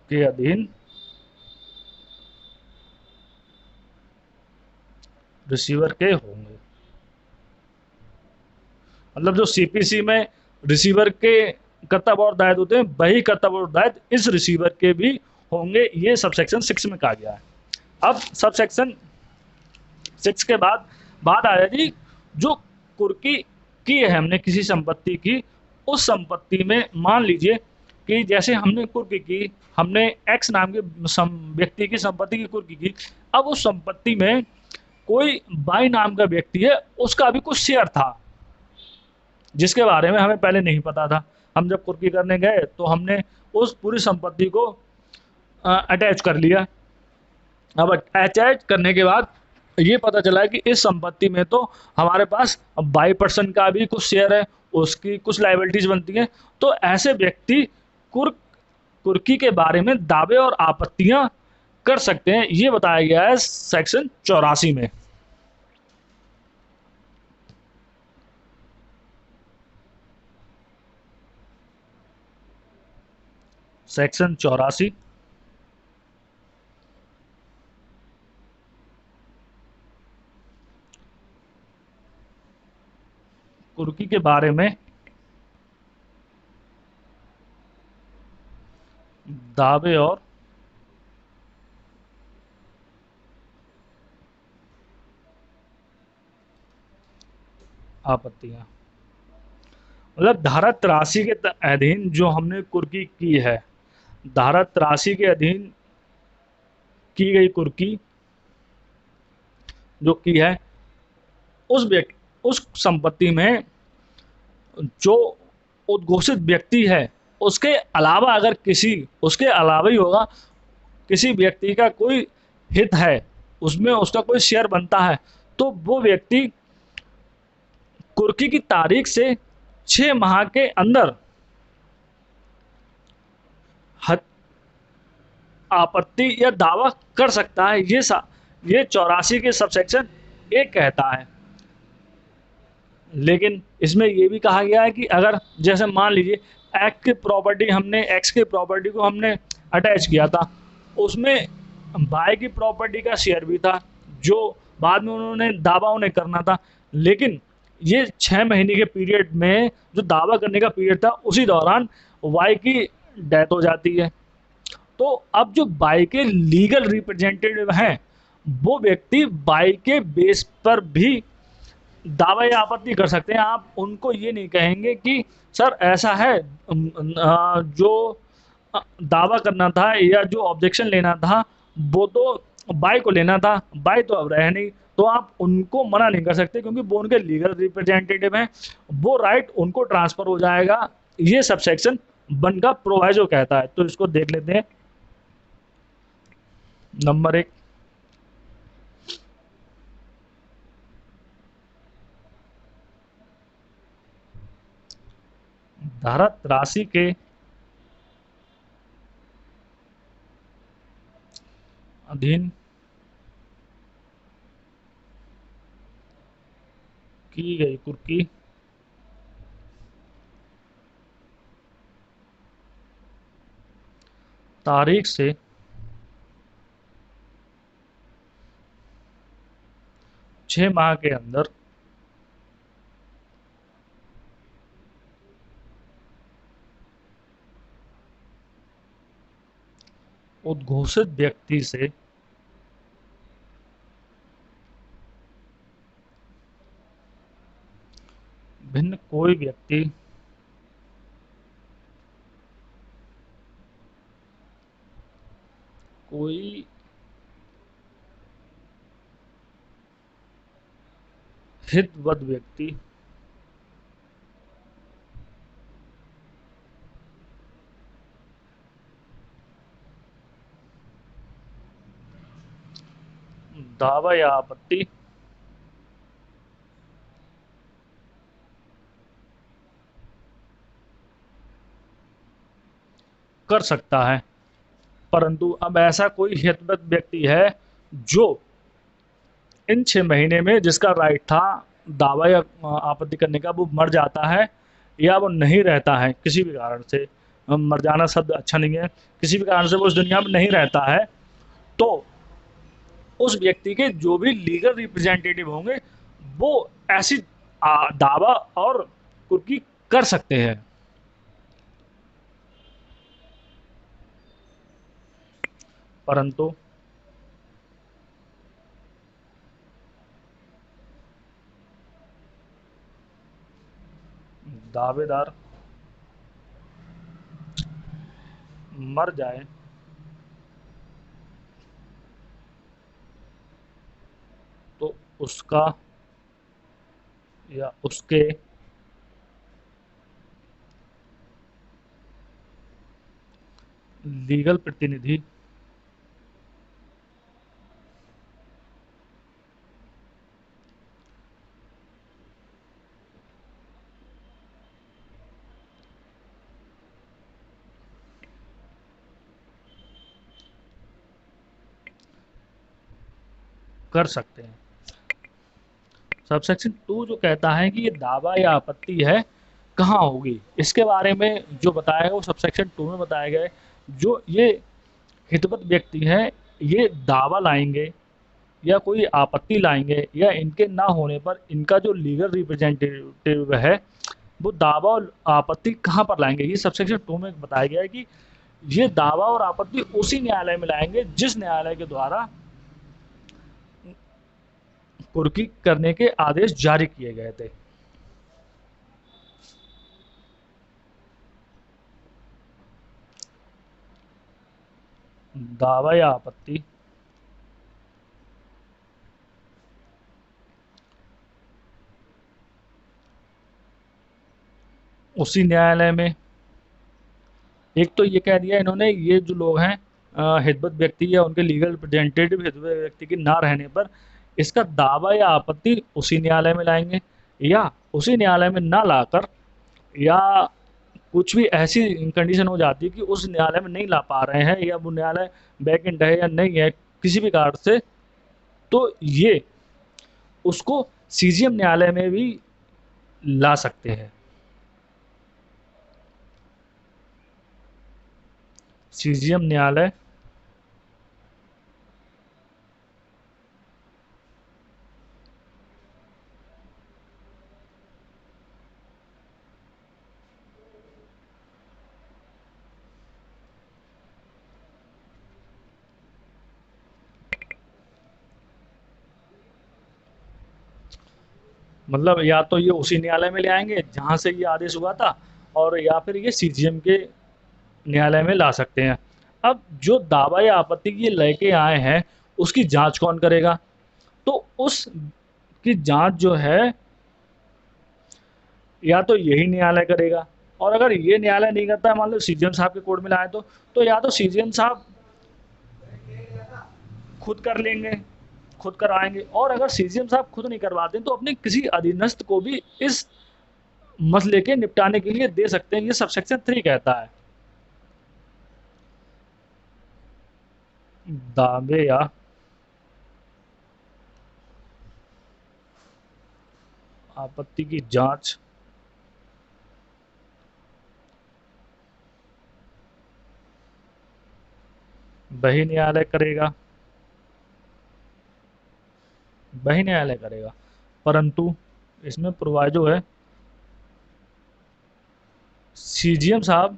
के अधीन रिसीवर के होंगे। मतलब जो सीपीसी में रिसीवर के कर्तव्य और दायित्व होते हैं वही कर्तव्य और दायित्व इस रिसीवर के भी होंगे, ये सबसेक्शन 6 में कहा गया है। अब सबसेक्शन 6 के बाद बात आ जाएगी जो कुर्की की है हमने किसी संपत्ति की, उस संपत्ति में मान लीजिए कि जैसे हमने कुर्की की, हमने एक्स नाम के व्यक्ति की संपत्ति की कुर्की की। अब उस संपत्ति में कोई बाई नाम का व्यक्ति है, उसका भी कुछ शेयर था जिसके बारे में हमें पहले नहीं पता था। हम जब कुर्की करने गए तो हमने उस पूरी संपत्ति को अटैच कर लिया। अब अटैच करने के बाद ये पता चला कि इस संपत्ति में तो हमारे पास 22% का भी कुछ शेयर है, उसकी कुछ लाइबिलिटीज बनती हैं। तो ऐसे व्यक्ति कुर्की के बारे में दावे और आपत्तियां कर सकते हैं, ये बताया गया है सेक्शन 84 में। सेक्शन 84 कुर्की के बारे में दावे और आपत्तियां, मतलब धारा 83 के अधीन जो हमने कुर्की की है, धारा 83 के अधीन की गई कुर्की जो की है, उस संपत्ति में जो उद्घोषित व्यक्ति है उसके अलावा अगर किसी उसके अलावा ही होगा, किसी व्यक्ति का कोई हित है, उसमें उसका कोई शेयर बनता है, तो वो व्यक्ति कुर्की की तारीख से 6 माह के अंदर आपत्ति या दावा कर सकता है। ये 84 के सबसेक्शन 1 कहता है। लेकिन इसमें ये भी कहा गया है कि अगर जैसे मान लीजिए एक्स की प्रॉपर्टी को हमने अटैच किया था, उसमें बाय की प्रॉपर्टी का शेयर भी था जो बाद में उन्होंने दावा उन्हें करना था। लेकिन ये 6 महीने के पीरियड में जो दावा करने का पीरियड था उसी दौरान वाई की डेथ हो जाती है। तो अब जो बाई के लीगल रिप्रेजेंटेटिव हैं वो व्यक्ति बाई के बेस पर भी दावा या आपत्ति कर सकते हैं। आप उनको ये नहीं कहेंगे कि सर ऐसा है, जो दावा करना था या जो ऑब्जेक्शन लेना था वो तो बाई को लेना था, बाई तो अब रहे नहीं, तो आप उनको मना नहीं कर सकते क्योंकि वो उनके लीगल रिप्रेजेंटेटिव हैं, वो राइट उनको ट्रांसफर हो जाएगा। ये सब सेक्शन 1 का प्रोवाइजो कहता है। तो इसको देख लेते हैं। नंबर 1, धारा 83 के अधीन की गई कुर्की तारीख से 6 माह के अंदर उद्घोषित व्यक्ति से भिन्न कोई व्यक्ति कोई हितवद व्यक्ति दावा या आपत्ति कर सकता है, परंतु अब ऐसा कोई हितवत व्यक्ति है जो इन 6 महीने में जिसका राइट था दावा या आपत्ति करने का, वो मर जाता है या वो नहीं रहता है किसी भी कारण से, मर जाना शब्द अच्छा नहीं है, किसी भी कारण से वो उस दुनिया में नहीं रहता है, तो उस व्यक्ति के जो भी लीगल रिप्रेजेंटेटिव होंगे वो ऐसी दावा और कुर्की कर सकते हैं। परंतु दावेदार मर जाए तो उसका या उसके लीगल प्रतिनिधि कर सकते हैं। सबसेक्शन 2 जो कहता है कि ये दावा या आपत्ति है कहाँ होगी, इसके बारे में जो बताया गया वो सबसेक्शन 2 में बताया गया है। जो ये हितवत व्यक्ति है ये दावा लाएंगे या कोई आपत्ति लाएंगे या इनके ना होने पर इनका जो लीगल रिप्रेजेंटेटिव है वो दावा और आपत्ति कहाँ पर लाएंगे, ये सबसेक्शन 2 में बताया गया है कि ये दावा और आपत्ति उसी न्यायालय में लाएंगे जिस न्यायालय के द्वारा कुर्की करने के आदेश जारी किए गए थे। दावा या आपत्ति उसी न्यायालय में, एक तो ये कह दिया इन्होंने ये जो लोग हैं हितवत व्यक्ति या उनके लीगल रिप्रेजेंटेटिव हितवत व्यक्ति के ना रहने पर इसका दावा या आपत्ति उसी न्यायालय में लाएंगे, या उसी न्यायालय में ना लाकर, या कुछ भी ऐसी कंडीशन हो जाती है कि उस न्यायालय में नहीं ला पा रहे हैं या वो न्यायालय वैकेंट है या नहीं है किसी भी कारण से, तो ये उसको सीजीएम न्यायालय में भी ला सकते हैं। सीजीएम न्यायालय मतलब या तो ये उसी न्यायालय में ले आएंगे जहां से ये आदेश हुआ था, और या फिर ये सीजीएम के न्यायालय में ला सकते हैं। अब जो दावा या आपत्ति ये लेके आए हैं उसकी जांच कौन करेगा, तो उस की जांच जो है या तो यही न्यायालय करेगा, और अगर ये न्यायालय नहीं करता है, मान लो सीजीएम साहब के कोर्ट में लाए तो या तो सीजीएम साहब खुद कर लेंगे, खुद कराएंगे, और अगर सीजीएम साहब खुद नहीं करवाते तो अपने किसी अधीनस्थ को भी इस मसले के निपटाने के लिए दे सकते हैं, ये सबसेक्शन 3 कहता है। दावे या आपत्ति की जांच वही न्यायालय करेगा, वही न्यायालय करेगा, परंतु इसमें प्रोवाइजो है सीजीएम साहब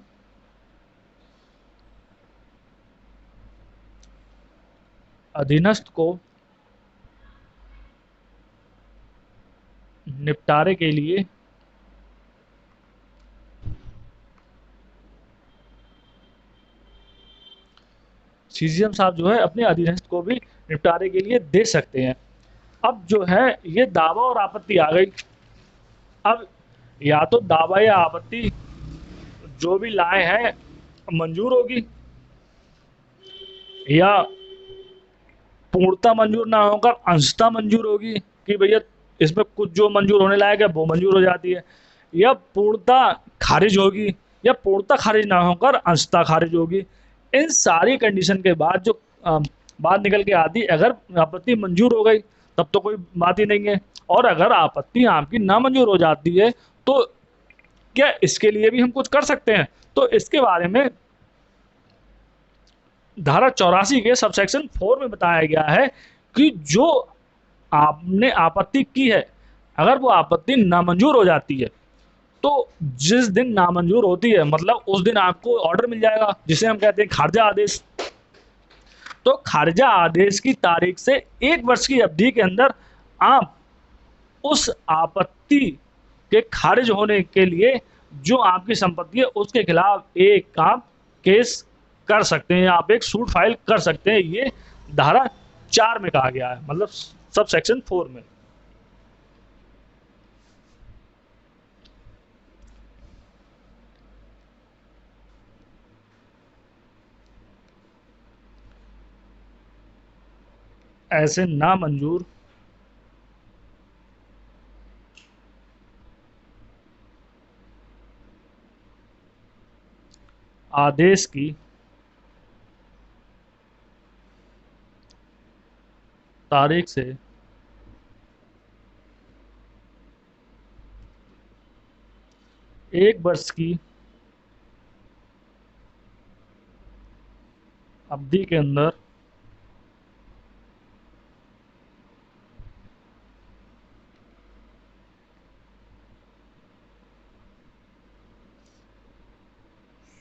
अधीनस्थ को निपटारे के लिए सीजीएम साहब जो है अपने अधीनस्थ को भी निपटारे के लिए दे सकते हैं। अब जो है ये दावा और आपत्ति आ गई। अब या तो दावा या आपत्ति जो भी लाए हैं मंजूर होगी, या पूर्णता मंजूर ना होकर अंशतः मंजूर होगी कि भैया इसमें कुछ जो मंजूर होने लायक है वो मंजूर हो जाती है, या पूर्णता खारिज होगी, या पूर्णता खारिज ना होकर अंशतः खारिज होगी। इन सारी कंडीशन के बाद जो बात निकल के आती, अगर आपत्ति मंजूर हो गई तब तो कोई बात ही नहीं है, और अगर आपत्ति आपकी नामंजूर हो जाती है तो क्या इसके लिए भी हम कुछ कर सकते हैं? तो इसके बारे में धारा 84 के सबसेक्शन 4 में बताया गया है कि जो आपने आपत्ति की है, अगर वो आपत्ति नामंजूर हो जाती है तो जिस दिन नामंजूर होती है मतलब उस दिन आपको ऑर्डर मिल जाएगा, जिसे हम कहते हैं खारिजा आदेश। तो खारिजा आदेश की तारीख से 1 वर्ष की अवधि के अंदर आप उस आपत्ति के खारिज होने के लिए जो आपकी संपत्ति है उसके खिलाफ एक आप केस कर सकते हैं, आप एक सूट फाइल कर सकते हैं। ये धारा 4 में कहा गया है, मतलब सब सेक्शन 4 में। ऐसे नामंजूर आदेश की तारीख से 1 वर्ष की अवधि के अंदर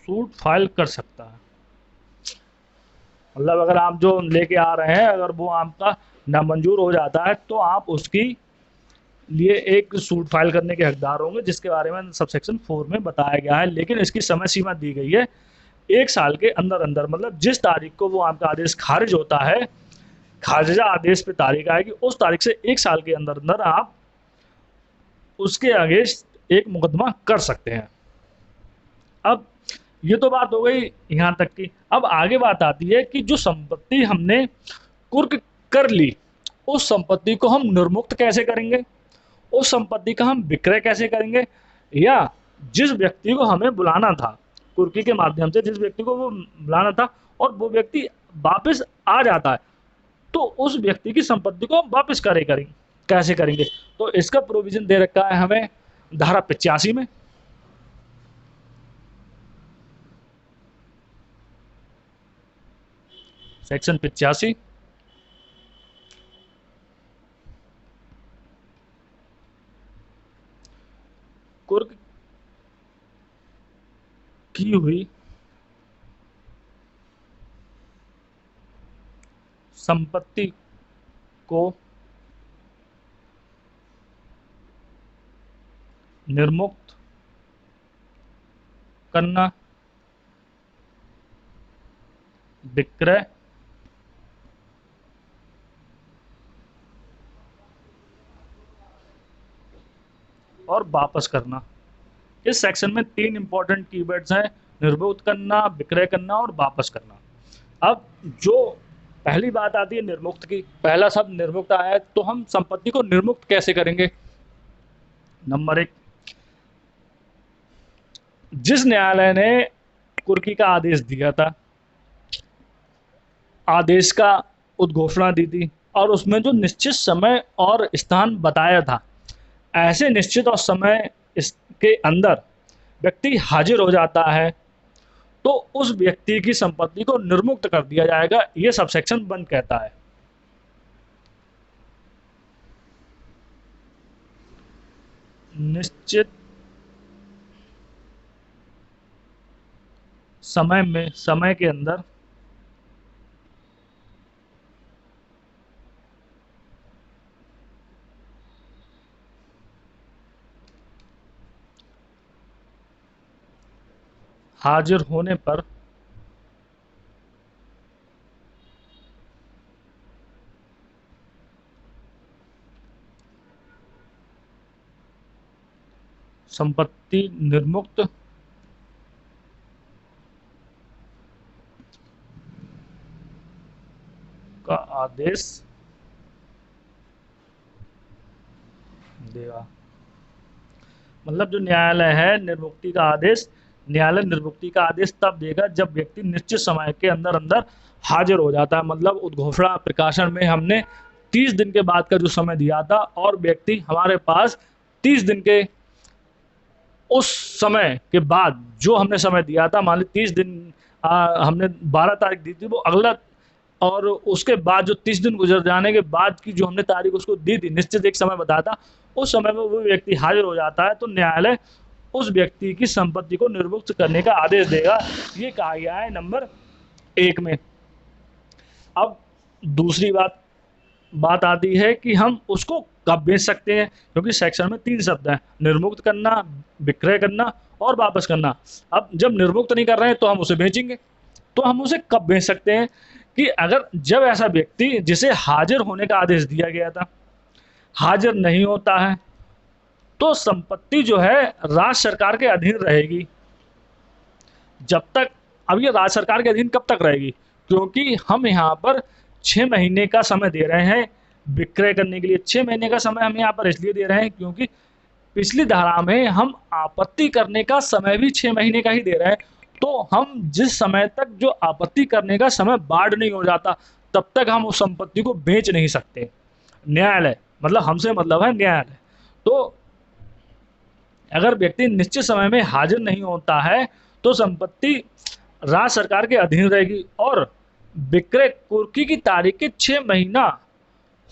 सूट फाइल कर सकता है। मतलब अगर आप जो लेके आ रहे हैं अगर वो आपका नामंजूर हो जाता है तो आप उसकी लिए एक सूट फाइल करने के हकदार होंगे, जिसके बारे में सबसेक्शन 4 में बताया गया है। लेकिन इसकी समय सीमा दी गई है 1 साल के अंदर अंदर, मतलब जिस तारीख को वो आपका आदेश खारिज होता है, खारिजा आदेश पे तारीख आएगी, उस तारीख से 1 साल के अंदर अंदर आप उसके अगेंस्ट एक मुकदमा कर सकते हैं। अब ये तो बात हो गई यहाँ तक की। अब आगे बात आती है कि जो संपत्ति हमने कुर्क कर ली, उस संपत्ति को हम निर्मुक्त कैसे करेंगे, उस संपत्ति का हम विक्रय कैसे करेंगे, या जिस व्यक्ति को हमें बुलाना था कुर्की के माध्यम से, जिस व्यक्ति को वो बुलाना था और वो व्यक्ति वापस आ जाता है, तो उस व्यक्ति की संपत्ति को हम वापस करेंगे कैसे करेंगे? तो इसका प्रोविजन दे रखा है हमें धारा 85 में। सेक्शन 85 कुर्क की हुई संपत्ति को निर्मुक्त करना, विक्रय और वापस करना। इस सेक्शन में 3 इंपॉर्टेंट कीवर्ड्स हैं, निर्मुक्त करना, विक्रय करना और वापस करना। अब जो पहली बात आती है निर्मुक्त की, पहला शब्द निर्मुक्त आया है, तो हम संपत्ति को निर्मुक्त कैसे करेंगे? नंबर 1, जिस न्यायालय ने कुर्की का आदेश दिया था, आदेश का उद्घोषणा दी थी और उसमें जो निश्चित समय और स्थान बताया था, ऐसे निश्चित और समय इसके अंदर व्यक्ति हाजिर हो जाता है तो उस व्यक्ति की संपत्ति को निर्मुक्त कर दिया जाएगा, ये सबसेक्शन 1 कहता है। निश्चित समय के अंदर हाजिर होने पर संपत्ति निर्मुक्त का आदेश देगा। मतलब जो न्यायालय है निर्मुक्ति का आदेश, न्यायालय निर्मुक्ति का आदेश तब देगा जब व्यक्ति निश्चित समय के अंदर अंदर हाजिर हो जाता है। मतलब उद्घोषणा प्रकाशन में हमने 30 दिन के बाद का जो समय दिया था और व्यक्ति हमारे पास 30 दिन के उस समय के बाद जो हमने समय दिया था, मान ली 30 दिन हमने 12 तारीख दी थी, वो अगला और उसके बाद जो 30 दिन गुजर जाने के बाद की जो हमने तारीख उसको दी थी, निश्चित एक समय बताया था, उस समय में वो व्यक्ति हाजिर हो जाता है तो न्यायालय उस व्यक्ति की संपत्ति को निर्मुक्त करने का आदेश देगा। ये कहा गया है नंबर 1 में। अब दूसरी बात आती है कि हम उसको कब बेच सकते हैं, क्योंकि सेक्शन में 3 शब्द हैं, निर्मुक्त करना, विक्रय करना और वापस करना। अब जब निर्मुक्त नहीं कर रहे हैं तो हम उसे बेचेंगे, तो हम उसे कब बेच सकते हैं कि अगर जब ऐसा व्यक्ति जिसे हाजिर होने का आदेश दिया गया था हाजिर नहीं होता है तो संपत्ति जो है राज्य सरकार के अधीन रहेगी। जब तक, अब ये राज्य सरकार के अधीन कब तक रहेगी, क्योंकि हम यहाँ पर 6 महीने का समय दे रहे हैं विक्रय करने के लिए। 6 महीने का समय हम यहाँ पर इसलिए दे रहे हैं क्योंकि पिछली धारा में हम आपत्ति करने का समय भी 6 महीने का ही दे रहे हैं। तो हम जिस समय तक जो आपत्ति करने का समय बाढ़ नहीं हो जाता तब तक हम उस संपत्ति को बेच नहीं सकते। न्यायालय मतलब हमसे मतलब है न्यायालय। तो अगर व्यक्ति निश्चित समय में हाजिर नहीं होता है तो संपत्ति राज्य सरकार के अधीन रहेगी और विक्रय कुर्की की तारीख के 6 महीना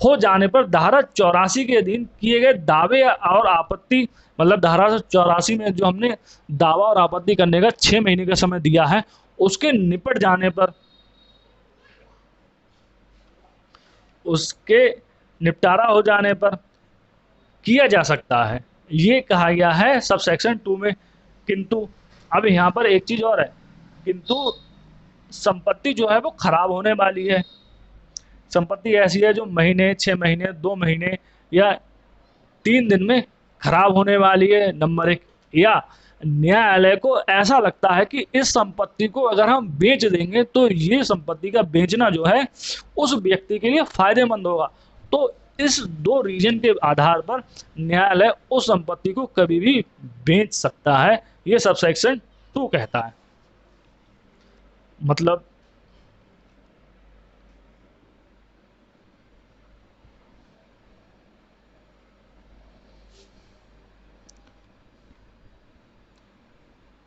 हो जाने पर धारा 84 के अधीन किए गए दावे और आपत्ति, मतलब धारा 84 में जो हमने दावा और आपत्ति करने का 6 महीने का समय दिया है, उसके निपट जाने पर, उसके निपटारा हो जाने पर किया जा सकता है। ये कहा गया है सब सेक्शन 2 में। किंतु अब यहाँ पर एक चीज और है, किंतु संपत्ति जो है वो खराब होने वाली है। संपत्ति ऐसी है जो महीने, 6 महीने, 2 महीने या 3 दिन में खराब होने वाली है, नंबर 1। या न्यायालय को ऐसा लगता है कि इस संपत्ति को अगर हम बेच देंगे तो ये संपत्ति का बेचना जो है उस व्यक्ति के लिए फायदेमंद होगा। तो इस 2 रीजन के आधार पर न्यायालय उस संपत्ति को कभी भी बेच सकता है, ये सब सेक्शन 2 कहता है। मतलब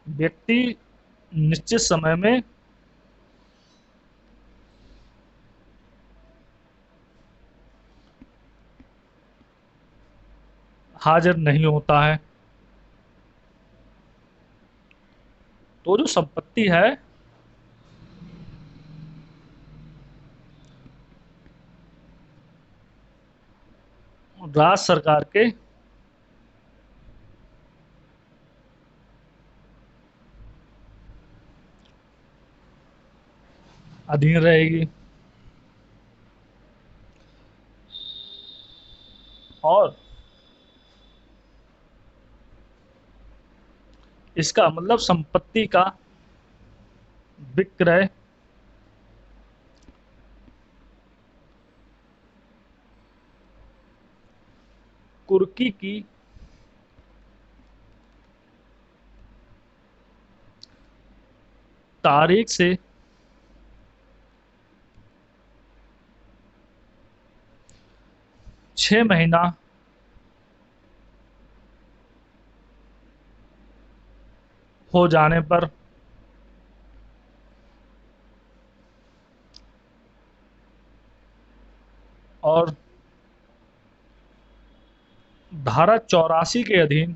व्यक्ति निश्चित समय में हाजिर नहीं होता है तो जो संपत्ति है राज्य सरकार के अधीन रहेगी और इसका मतलब संपत्ति का विक्रय कुर्की की तारीख से 6 महीना हो जाने पर और धारा 84 के अधीन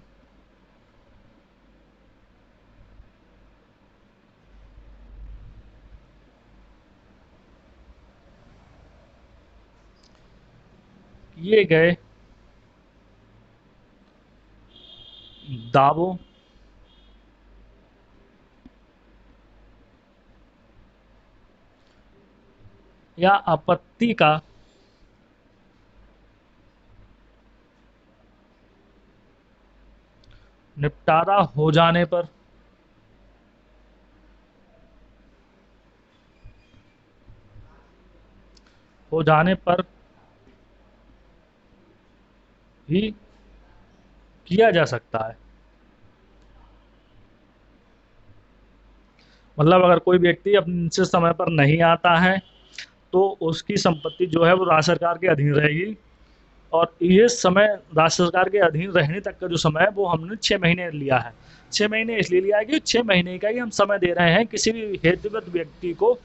किए गए दावों या आपत्ति का निपटारा हो जाने पर हो जाने पर ही किया जा सकता है। मतलब अगर कोई व्यक्ति अपने निश्चित समय पर नहीं आता है तो उसकी संपत्ति जो है वो राज्य सरकार के अधीन रहेगी। और ये समय राज्य सरकार के अधीन रहने तक का जो समय है वो हमने 6 महीने लिया है। 6 महीने इसलिए लिया है कि 6 महीने का ही हम समय दे रहे हैं किसी भी हेतुवत व्यक्ति को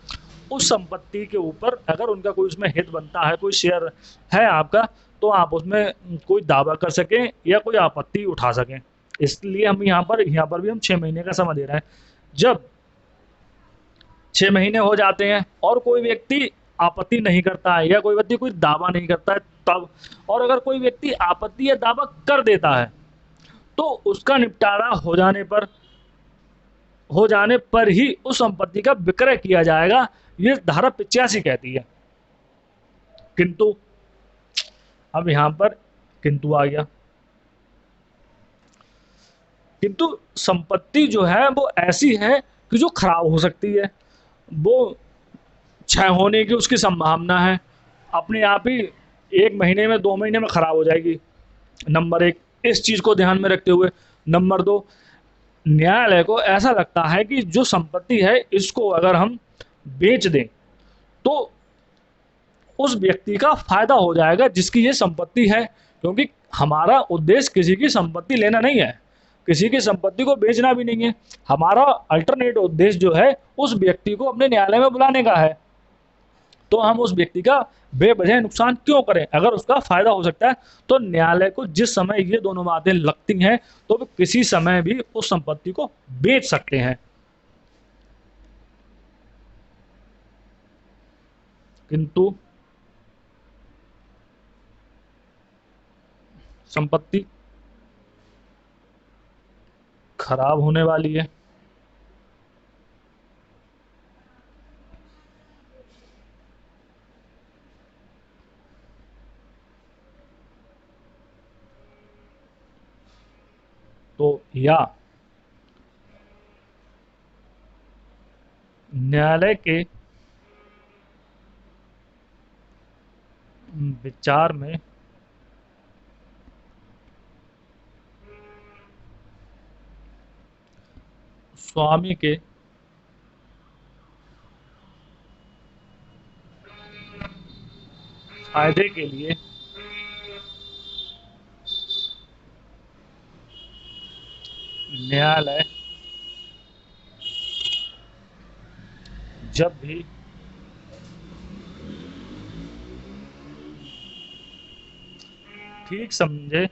उस संपत्ति के ऊपर, अगर उनका कोई उसमें हित बनता है, कोई शेयर है आपका, तो आप उसमें कोई दावा कर सकें या कोई आपत्ति उठा सकें। इसलिए हम यहाँ पर भी हम 6 महीने का समय दे रहे हैं। जब 6 महीने हो जाते हैं और कोई व्यक्ति आपत्ति नहीं करता है या कोई व्यक्ति कोई दावा नहीं करता है तब, और अगर कोई व्यक्ति आपत्ति या दावा कर देता है तो उसका निपटारा हो जाने पर ही उस संपत्ति का विक्रय किया जाएगा। ये धारा 85 कहती है। किंतु अब यहां पर किंतु आ गया। किंतु संपत्ति जो है वो ऐसी है कि जो खराब हो सकती है, वो क्षय होने की उसकी संभावना है, अपने आप ही 1 महीने में 2 महीने में खराब हो जाएगी। नंबर एक, इस चीज को ध्यान में रखते हुए। नंबर दो, न्यायालय को ऐसा लगता है कि जो संपत्ति है इसको अगर हम बेच दें तो उस व्यक्ति का फायदा हो जाएगा जिसकी ये संपत्ति है, क्योंकि हमारा उद्देश्य किसी की संपत्ति लेना नहीं है, किसी की संपत्ति को बेचना भी नहीं है। हमारा अल्टरनेट उद्देश्य जो है उस व्यक्ति को अपने न्यायालय में बुलाने का है। तो हम उस व्यक्ति का बेवजह नुकसान क्यों करें अगर उसका फायदा हो सकता है। तो न्यायालय को जिस समय ये दोनों बातें लगती हैं तो वे किसी समय भी उस संपत्ति को बेच सकते हैं। किंतु संपत्ति खराब होने वाली है। तो या न्यायालय के विचार में स्वामी के फायदे के लिए न्यायालय जब भी ठीक समझे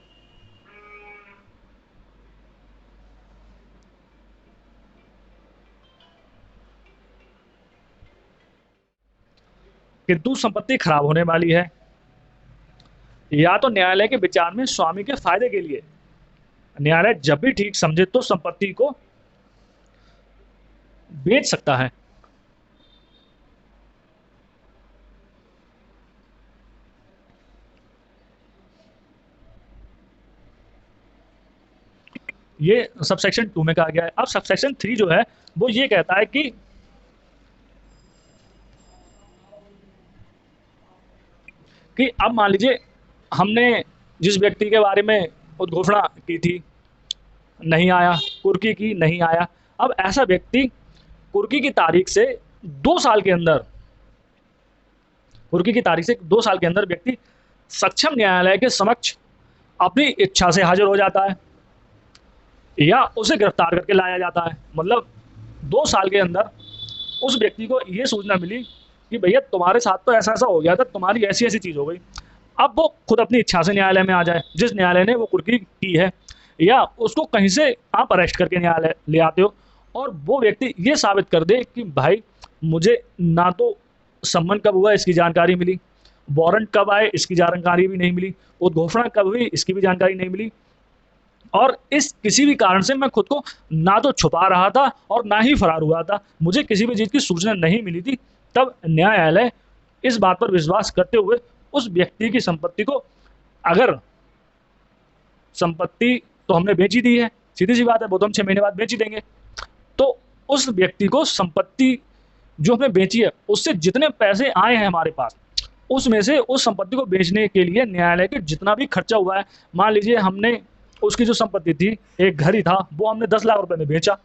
किंतु संपत्ति खराब होने वाली है, या तो न्यायालय के विचार में स्वामी के फायदे के लिए न्यायालय जब भी ठीक समझे तो संपत्ति को बेच सकता है। ये सबसेक्शन 2 में कहा गया है। अब सबसेक्शन 3 जो है वो ये कहता है कि अब मान लीजिए हमने जिस व्यक्ति के बारे में उद्घोषणा की थी नहीं आया, कुर्की की नहीं आया। अब ऐसा व्यक्ति कुर्की की तारीख से 2 साल के अंदर, कुर्की की तारीख से 2 साल के अंदर व्यक्ति सक्षम न्यायालय के समक्ष अपनी इच्छा से हाजिर हो जाता है या उसे गिरफ्तार करके लाया जाता है। मतलब 2 साल के अंदर उस व्यक्ति को ये सूचना मिली कि भैया तुम्हारे साथ तो ऐसा ऐसा हो गया था, तुम्हारी ऐसी ऐसी चीज़ हो गई। अब वो खुद अपनी इच्छा से न्यायालय में आ जाए, जिस न्यायालय ने वो कुर्की की है, या उसको कहीं से आप अरेस्ट करके न्यायालय ले आते हो और वो व्यक्ति ये साबित कर दे कि भाई मुझे ना तो सम्मन कब हुआ इसकी जानकारी मिली, वारंट कब आए इसकी जानकारी भी नहीं मिली, उद्घोषणा कब हुई इसकी भी जानकारी नहीं मिली, और इस किसी भी कारण से मैं खुद को ना तो छुपा रहा था और ना ही फरार हुआ था, मुझे किसी भी चीज़ की सूचना नहीं मिली थी। तब न्यायालय इस बात पर विश्वास करते हुए उस व्यक्ति की संपत्ति को, अगर संपत्ति तो हमने बेची दी है, सीधी सी बात है, वो तो हम 6 महीने बाद बेच ही देंगे, तो उस व्यक्ति को संपत्ति जो हमने बेची है उससे जितने पैसे आए हैं हमारे पास उसमें से उस संपत्ति को बेचने के लिए न्यायालय के जितना भी खर्चा हुआ है, मान लीजिए हमने उसकी जो संपत्ति थी, एक घर ही था, वो हमने 10 लाख रुपए में बेचा,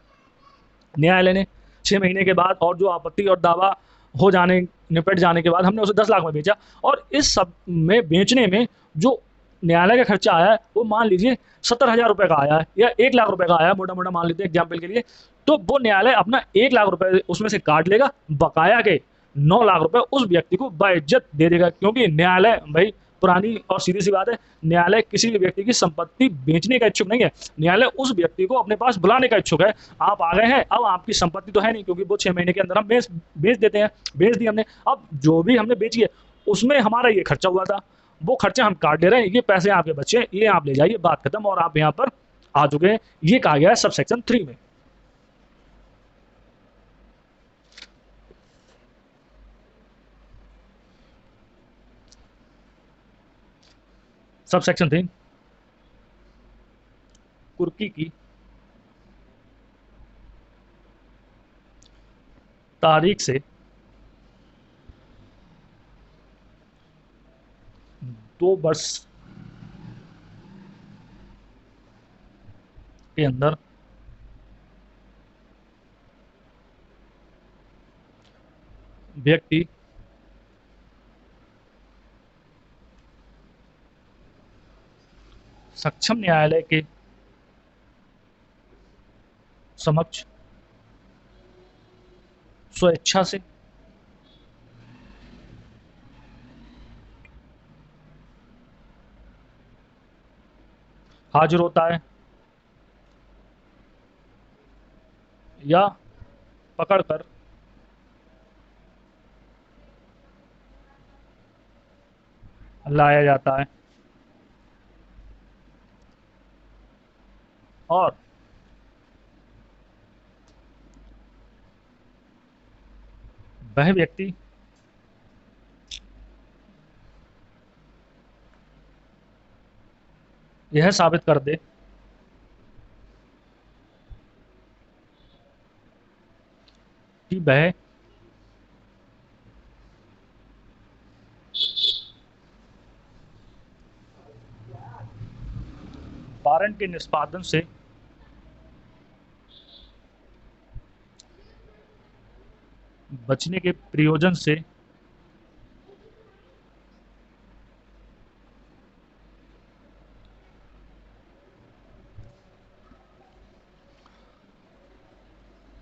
न्यायालय ने 6 महीने के बाद और जो आपत्ति और दावा हो जाने निपट जाने के बाद हमने उसे 10 लाख में बेचा। और इस सब में बेचने में जो न्यायालय का खर्चा आया है वो मान लीजिए 70,000 रुपये का आया है या 1 लाख रुपए का आया है, मोटा मोटा मान लेते हैं एग्जाम्पल के लिए। तो वो न्यायालय अपना 1 लाख रुपए उसमें से काट लेगा, बकाया के 9 लाख रुपए उस व्यक्ति को बाइज्जत दे देगा, क्योंकि न्यायालय भाई पुरानी और सीधी सी बात है, न्यायालय किसी भी व्यक्ति की संपत्ति बेचने का इच्छुक नहीं है, न्यायालय उस व्यक्ति को अपने पास बुलाने का इच्छुक है। आप आ गए हैं, अब आपकी संपत्ति तो है नहीं, क्योंकि वो 6 महीने के अंदर हम बेच बेच देते हैं, बेच दी हमने, अब जो भी हमने बेची है उसमें हमारा ये खर्चा हुआ था, वो खर्चा हम काट ले रहे हैं, ये पैसे आपके बच्चे, ये आप ले जाइए, बात खत्म, और आप यहाँ पर आ चुके हैं। ये कहा गया है सब सेक्शन 3 में। सब सेक्शन 3 कुर्की की तारीख से 2 वर्ष के अंदर व्यक्ति सक्षम न्यायालय के समक्ष स्वेच्छा से हाजिर होता है या पकड़कर लाया जाता है, और वह व्यक्ति यह साबित कर दे कि वह वारंट के निष्पादन से बचने के प्रयोजन से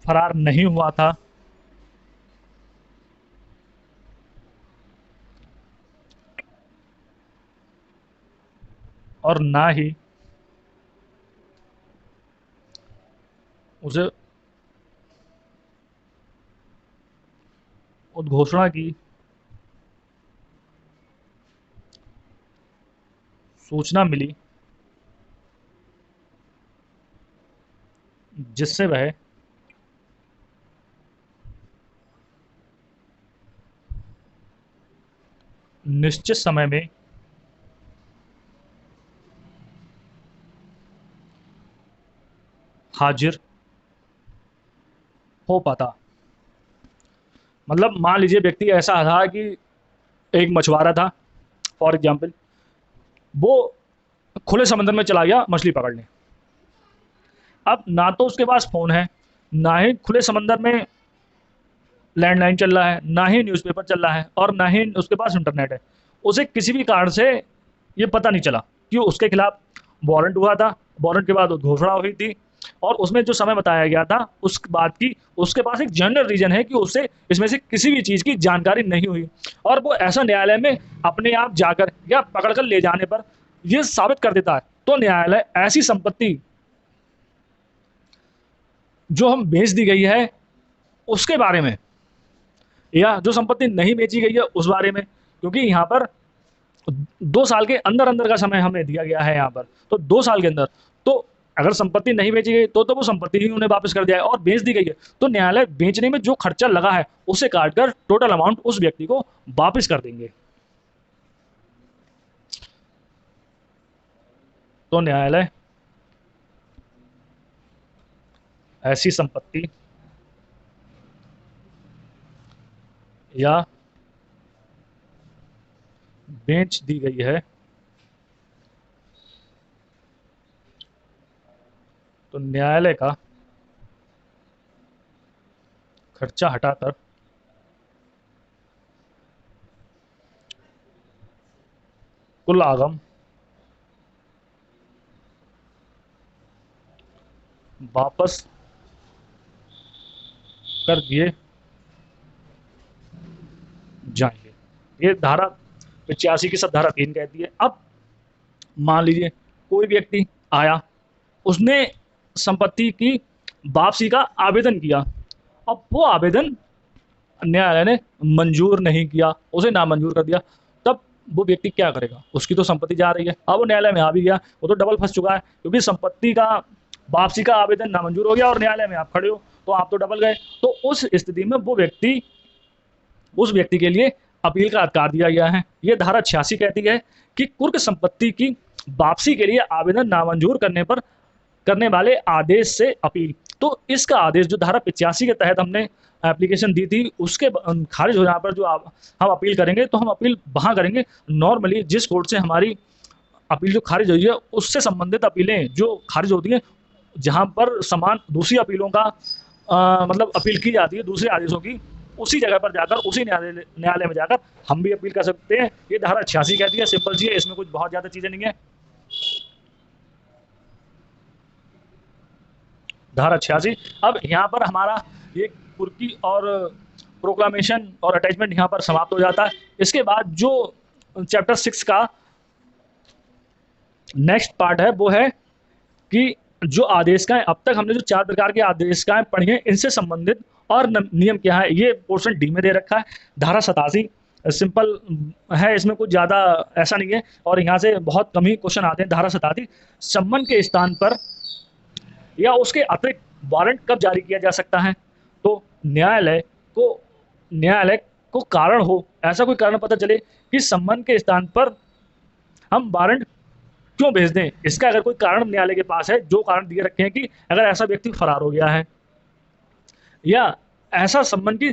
फरार नहीं हुआ था, और ना ही उसे उद्घोषणा की सूचना मिली जिससे वह निश्चित समय में हाजिर हो पाता। मतलब मान लीजिए व्यक्ति ऐसा था कि एक मछुआरा था, फॉर एग्जाम्पल, वो खुले समंदर में चला गया मछली पकड़ने। अब ना तो उसके पास फ़ोन है, ना ही खुले समंदर में लैंडलाइन चल रहा है, ना ही न्यूज़पेपर चल रहा है, और ना ही उसके पास इंटरनेट है। उसे किसी भी कारण से ये पता नहीं चला कि उसके खिलाफ वारंट हुआ था, वारंट के बाद घोषणा हुई थी, और उसमें जो समय बताया गया था उस बात की उसके पास एक जनरल रीजन है कि उससे इसमें से किसी भी चीज़ की जानकारी नहीं हुई, और वो ऐसा न्यायालय में अपने आप जाकर या पकड़ कर ले जाने पर ये साबित कर देता है, तो न्यायालय ऐसी संपत्ति जो हम बेच दी गई है उसके बारे में, या जो संपत्ति नहीं बेची गई है उस बारे में, क्योंकि यहाँ पर 2 साल के अंदर अंदर का समय हमें दिया गया है यहाँ पर, तो 2 साल के अंदर, तो अगर संपत्ति नहीं बेची गई तो वो संपत्ति ही उन्हें वापस कर दिया है, और बेच दी गई है तो न्यायालय बेचने में जो खर्चा लगा है उसे काटकर टोटल अमाउंट उस व्यक्ति को वापस कर देंगे। तो न्यायालय ऐसी संपत्ति या बेंच दी गई है तो न्यायालय का खर्चा हटाकर कुल आगम वापस कर दिए जाएंगे। ये धारा 85 की सब धारा 3 कहती है। अब मान लीजिए कोई व्यक्ति आया, उसने संपत्ति की वापसी का आवेदन किया, अब वो आवेदन न्यायालय ने मंजूर नहीं किया, उसे नामंजूर कर दिया, तब वो व्यक्ति क्या करेगा? उसकी तो संपत्ति जा रही है। अब वो न्यायालय में आ भी गया, वो तो डबल फंस चुका है, क्योंकि संपत्ति का वापसी का आवेदन नामंजूर हो गया और न्यायालय में आप खड़े हो, तो आप तो डबल गए। तो उस स्थिति में वो व्यक्ति, उस व्यक्ति के लिए अपील का अधिकार दिया गया है। ये धारा 86 कहती है कि कुर्क संपत्ति की वापसी के लिए आवेदन नामंजूर करने वाले आदेश से अपील। तो इसका आदेश जो धारा 85 के तहत हमने एप्लीकेशन दी थी, उसके खारिज हो जाने पर जो हम अपील करेंगे, तो हम अपील वहाँ करेंगे नॉर्मली जिस कोर्ट से हमारी अपील जो खारिज हुई है उससे संबंधित अपीलें जो खारिज होती हैं, जहाँ पर समान दूसरी अपीलों का मतलब अपील की जाती है दूसरे आदेशों की, उसी जगह पर जाकर, उसी न्यायालय में जाकर हम भी अपील कर सकते हैं। ये धारा 86 कहती है, सिंपल सी है, इसमें कुछ बहुत ज़्यादा चीज़ें नहीं है। धारा 86। अब यहाँ पर हमारा ये कुर्की और प्रोक्लामेशन और अटैचमेंट यहाँ पर समाप्त हो जाता है। इसके बाद जो चैप्टर 6 का नेक्स्ट पार्ट है वो है कि जो आदेशिकाएं, अब तक हमने जो 4 प्रकार की आदेशिकाएं पढ़ी हैं, इनसे संबंधित और नियम क्या है, ये पोर्शन डी में दे रखा है। धारा 87 सिंपल है, इसमें कुछ ज़्यादा ऐसा नहीं है और यहाँ से बहुत कम ही क्वेश्चन आते हैं। धारा 87 सम्मन के स्थान पर या उसके अतिरिक्त वारंट कब जारी किया जा सकता है? तो न्यायालय को कारण हो, ऐसा कोई कारण पता चले कि सम्मन के स्थान पर हम वारंट क्यों भेज दें, इसका अगर कोई कारण न्यायालय के पास है, जो कारण दिए रखे हैं कि अगर ऐसा व्यक्ति फरार हो गया है या ऐसा सम्मन की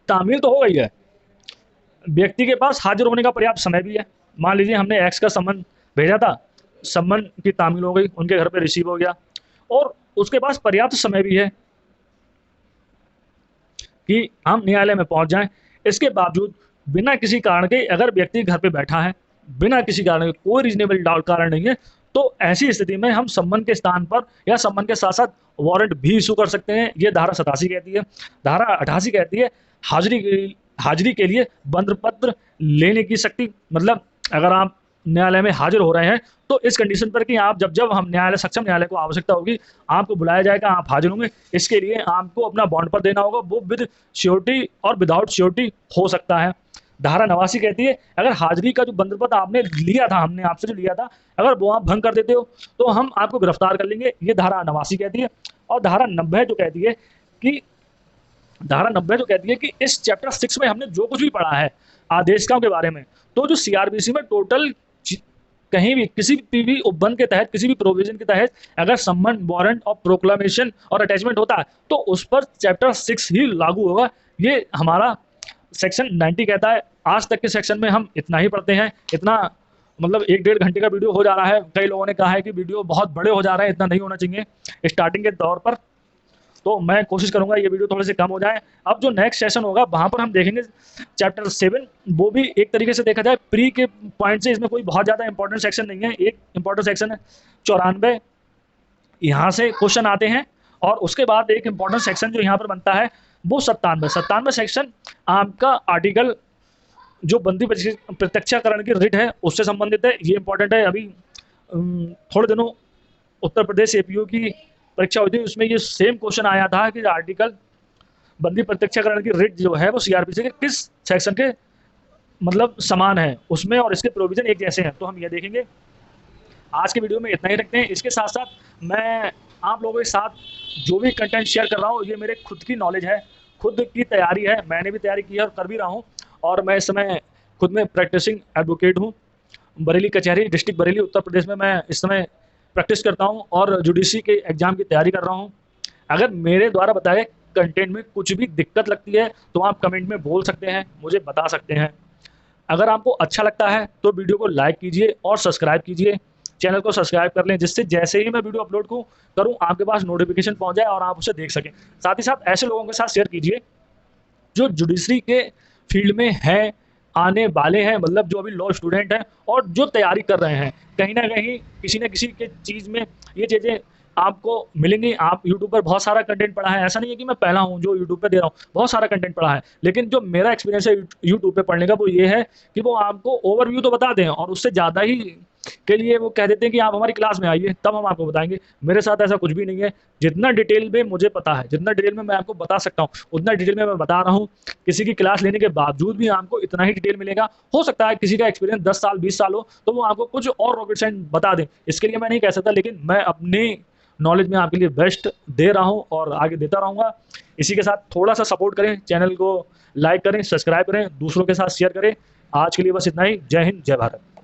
तामील तो हो गई है, व्यक्ति के पास हाजिर होने का पर्याप्त समय भी है। मान लीजिए हमने एक्स का सम्मन भेजा था, सम्मन की तामील हो गई, उनके घर पे रिसीव हो गया और उसके पास पर्याप्त समय भी है कि हम न्यायालय में पहुंच जाएं। इसके बावजूद बिना किसी कारण के अगर व्यक्ति घर पे बैठा है, बिना किसी कारण के, कोई रीजनेबल डाउट कारण नहीं है, तो ऐसी स्थिति में हम सम्मन के स्थान पर या सम्मन के साथ साथ वारंट भी इशू कर सकते हैं। ये धारा 87 कहती है। धारा 88 कहती है हाजिरी के लिए बंध पत्र लेने की शक्ति, मतलब अगर आप न्यायालय में हाजिर हो रहे हैं तो इस कंडीशन पर कि आप जब हम सक्षम न्यायालय को आवश्यकता होगी, आपको बुलाया जाएगा, आप हाजिर होंगे, इसके लिए आपको अपना बॉन्ड पर देना होगा, वो विद श्योरिटी और विदाउट श्योरिटी हो सकता है। धारा 89 कहती है अगर हाजिरी का जो बंध पत्र आपने लिया था, हमने आपसे जो लिया था, अगर वो आप भंग कर देते हो तो हम आपको गिरफ्तार कर लेंगे, ये धारा 89 कहती है। और धारा 90 जो कहती है कि इस चैप्टर 6 में हमने जो कुछ भी पढ़ा है आदेशिकाओं के बारे में, तो जो सीआरपीसी में टोटल कहीं भी किसी भी उपबंध के तहत, किसी भी प्रोविजन के तहत अगर सम्मन, वारंट और प्रोक्लामेशन और अटैचमेंट होता है तो उस पर चैप्टर 6 ही लागू होगा। ये हमारा सेक्शन 90 कहता है। आज तक के सेक्शन में हम इतना ही पढ़ते हैं। इतना मतलब 1-1.5 घंटे का वीडियो हो जा रहा है। कई लोगों ने कहा है कि वीडियो बहुत बड़े हो जा रहे हैं, इतना नहीं होना चाहिए स्टार्टिंग के दौर पर, तो मैं कोशिश करूंगा ये वीडियो थोड़े से कम हो जाए। अब जो नेक्स्ट सेशन होगा वहाँ पर हम देखेंगे चैप्टर 7, वो भी एक तरीके से देखा जाए प्री के पॉइंट से इसमें कोई बहुत ज़्यादा इंपॉर्टेंट सेक्शन नहीं है। एक इंपॉर्टेंट सेक्शन है 94, यहाँ से क्वेश्चन आते हैं, और उसके बाद एक इंपॉर्टेंट सेक्शन जो यहाँ पर बनता है वो 97 सेक्शन आपका आर्टिकल जो बंदी प्रत्यक्षाकरण की रिट है उससे संबंधित है। ये इंपॉर्टेंट है। अभी थोड़े दिनों उत्तर प्रदेश एपीओ की परीक्षा हुई थी, उसमें ये सेम क्वेश्चन आया था कि आर्टिकल बंदी प्रत्यक्षाकरण की रिट जो है वो सीआरपीसी के किस सेक्शन के मतलब समान है उसमें, और इसके प्रोविजन एक जैसे हैं। तो हम ये देखेंगे। आज के वीडियो में इतना ही रखते हैं। इसके साथ साथ मैं आप लोगों के साथ जो भी कंटेंट शेयर कर रहा हूँ ये मेरे खुद की नॉलेज है, खुद की तैयारी है, मैंने भी तैयारी की है और कर भी रहा हूँ। और मैं इस समय खुद में प्रैक्टिसिंग एडवोकेट हूँ। बरेली कचहरी, डिस्ट्रिक्ट बरेली, उत्तर प्रदेश में मैं इस समय प्रैक्टिस करता हूँ और जुडिशरी के एग्ज़ाम की तैयारी कर रहा हूँ। अगर मेरे द्वारा बताए कंटेंट में कुछ भी दिक्कत लगती है तो आप कमेंट में बोल सकते हैं, मुझे बता सकते हैं। अगर आपको अच्छा लगता है तो वीडियो को लाइक कीजिए और सब्सक्राइब कीजिए, चैनल को सब्सक्राइब कर लें, जिससे जैसे ही मैं वीडियो अपलोड करूँ आपके पास नोटिफिकेशन पहुंच जाए और आप उसे देख सकें। साथ ही साथ ऐसे लोगों के साथ शेयर कीजिए जो जुडिशरी के फील्ड में हैं, आने वाले हैं, मतलब जो अभी लॉ स्टूडेंट हैं और जो तैयारी कर रहे हैं। कहीं ना कहीं किसी न किसी के चीज़ में ये चीज़ें आपको मिलेंगी। आप यूट्यूब पर बहुत सारा कंटेंट पढ़ा है, ऐसा नहीं है कि मैं पहला हूँ जो यूट्यूब पे दे रहा हूँ, बहुत सारा कंटेंट पढ़ा है, लेकिन जो मेरा एक्सपीरियंस है यूट्यूब पे पढ़ने का वो ये है कि वो आपको ओवरव्यू तो बता दें और उससे ज़्यादा ही के लिए वो कह देते हैं कि आप हमारी क्लास में आइए तब हम आपको बताएंगे। मेरे साथ ऐसा कुछ भी नहीं है। जितना डिटेल में मुझे पता है, जितना डिटेल में मैं आपको बता सकता हूँ, उतना डिटेल में मैं बता रहा हूँ। किसी की क्लास लेने के बावजूद भी आपको इतना ही डिटेल मिलेगा। हो सकता है किसी का एक्सपीरियंस 10 साल 20 साल हो तो वो आपको कुछ और रॉकेट साइंस बता दें, इसके लिए मैं नहीं कह सकता, लेकिन मैं अपनी नॉलेज में आपके लिए बेस्ट दे रहा हूँ और आगे देता रहूँगा। इसी के साथ थोड़ा सा सपोर्ट करें, चैनल को लाइक करें, सब्सक्राइब करें, दूसरों के साथ शेयर करें। आज के लिए बस इतना ही। जय हिंद, जय भारत।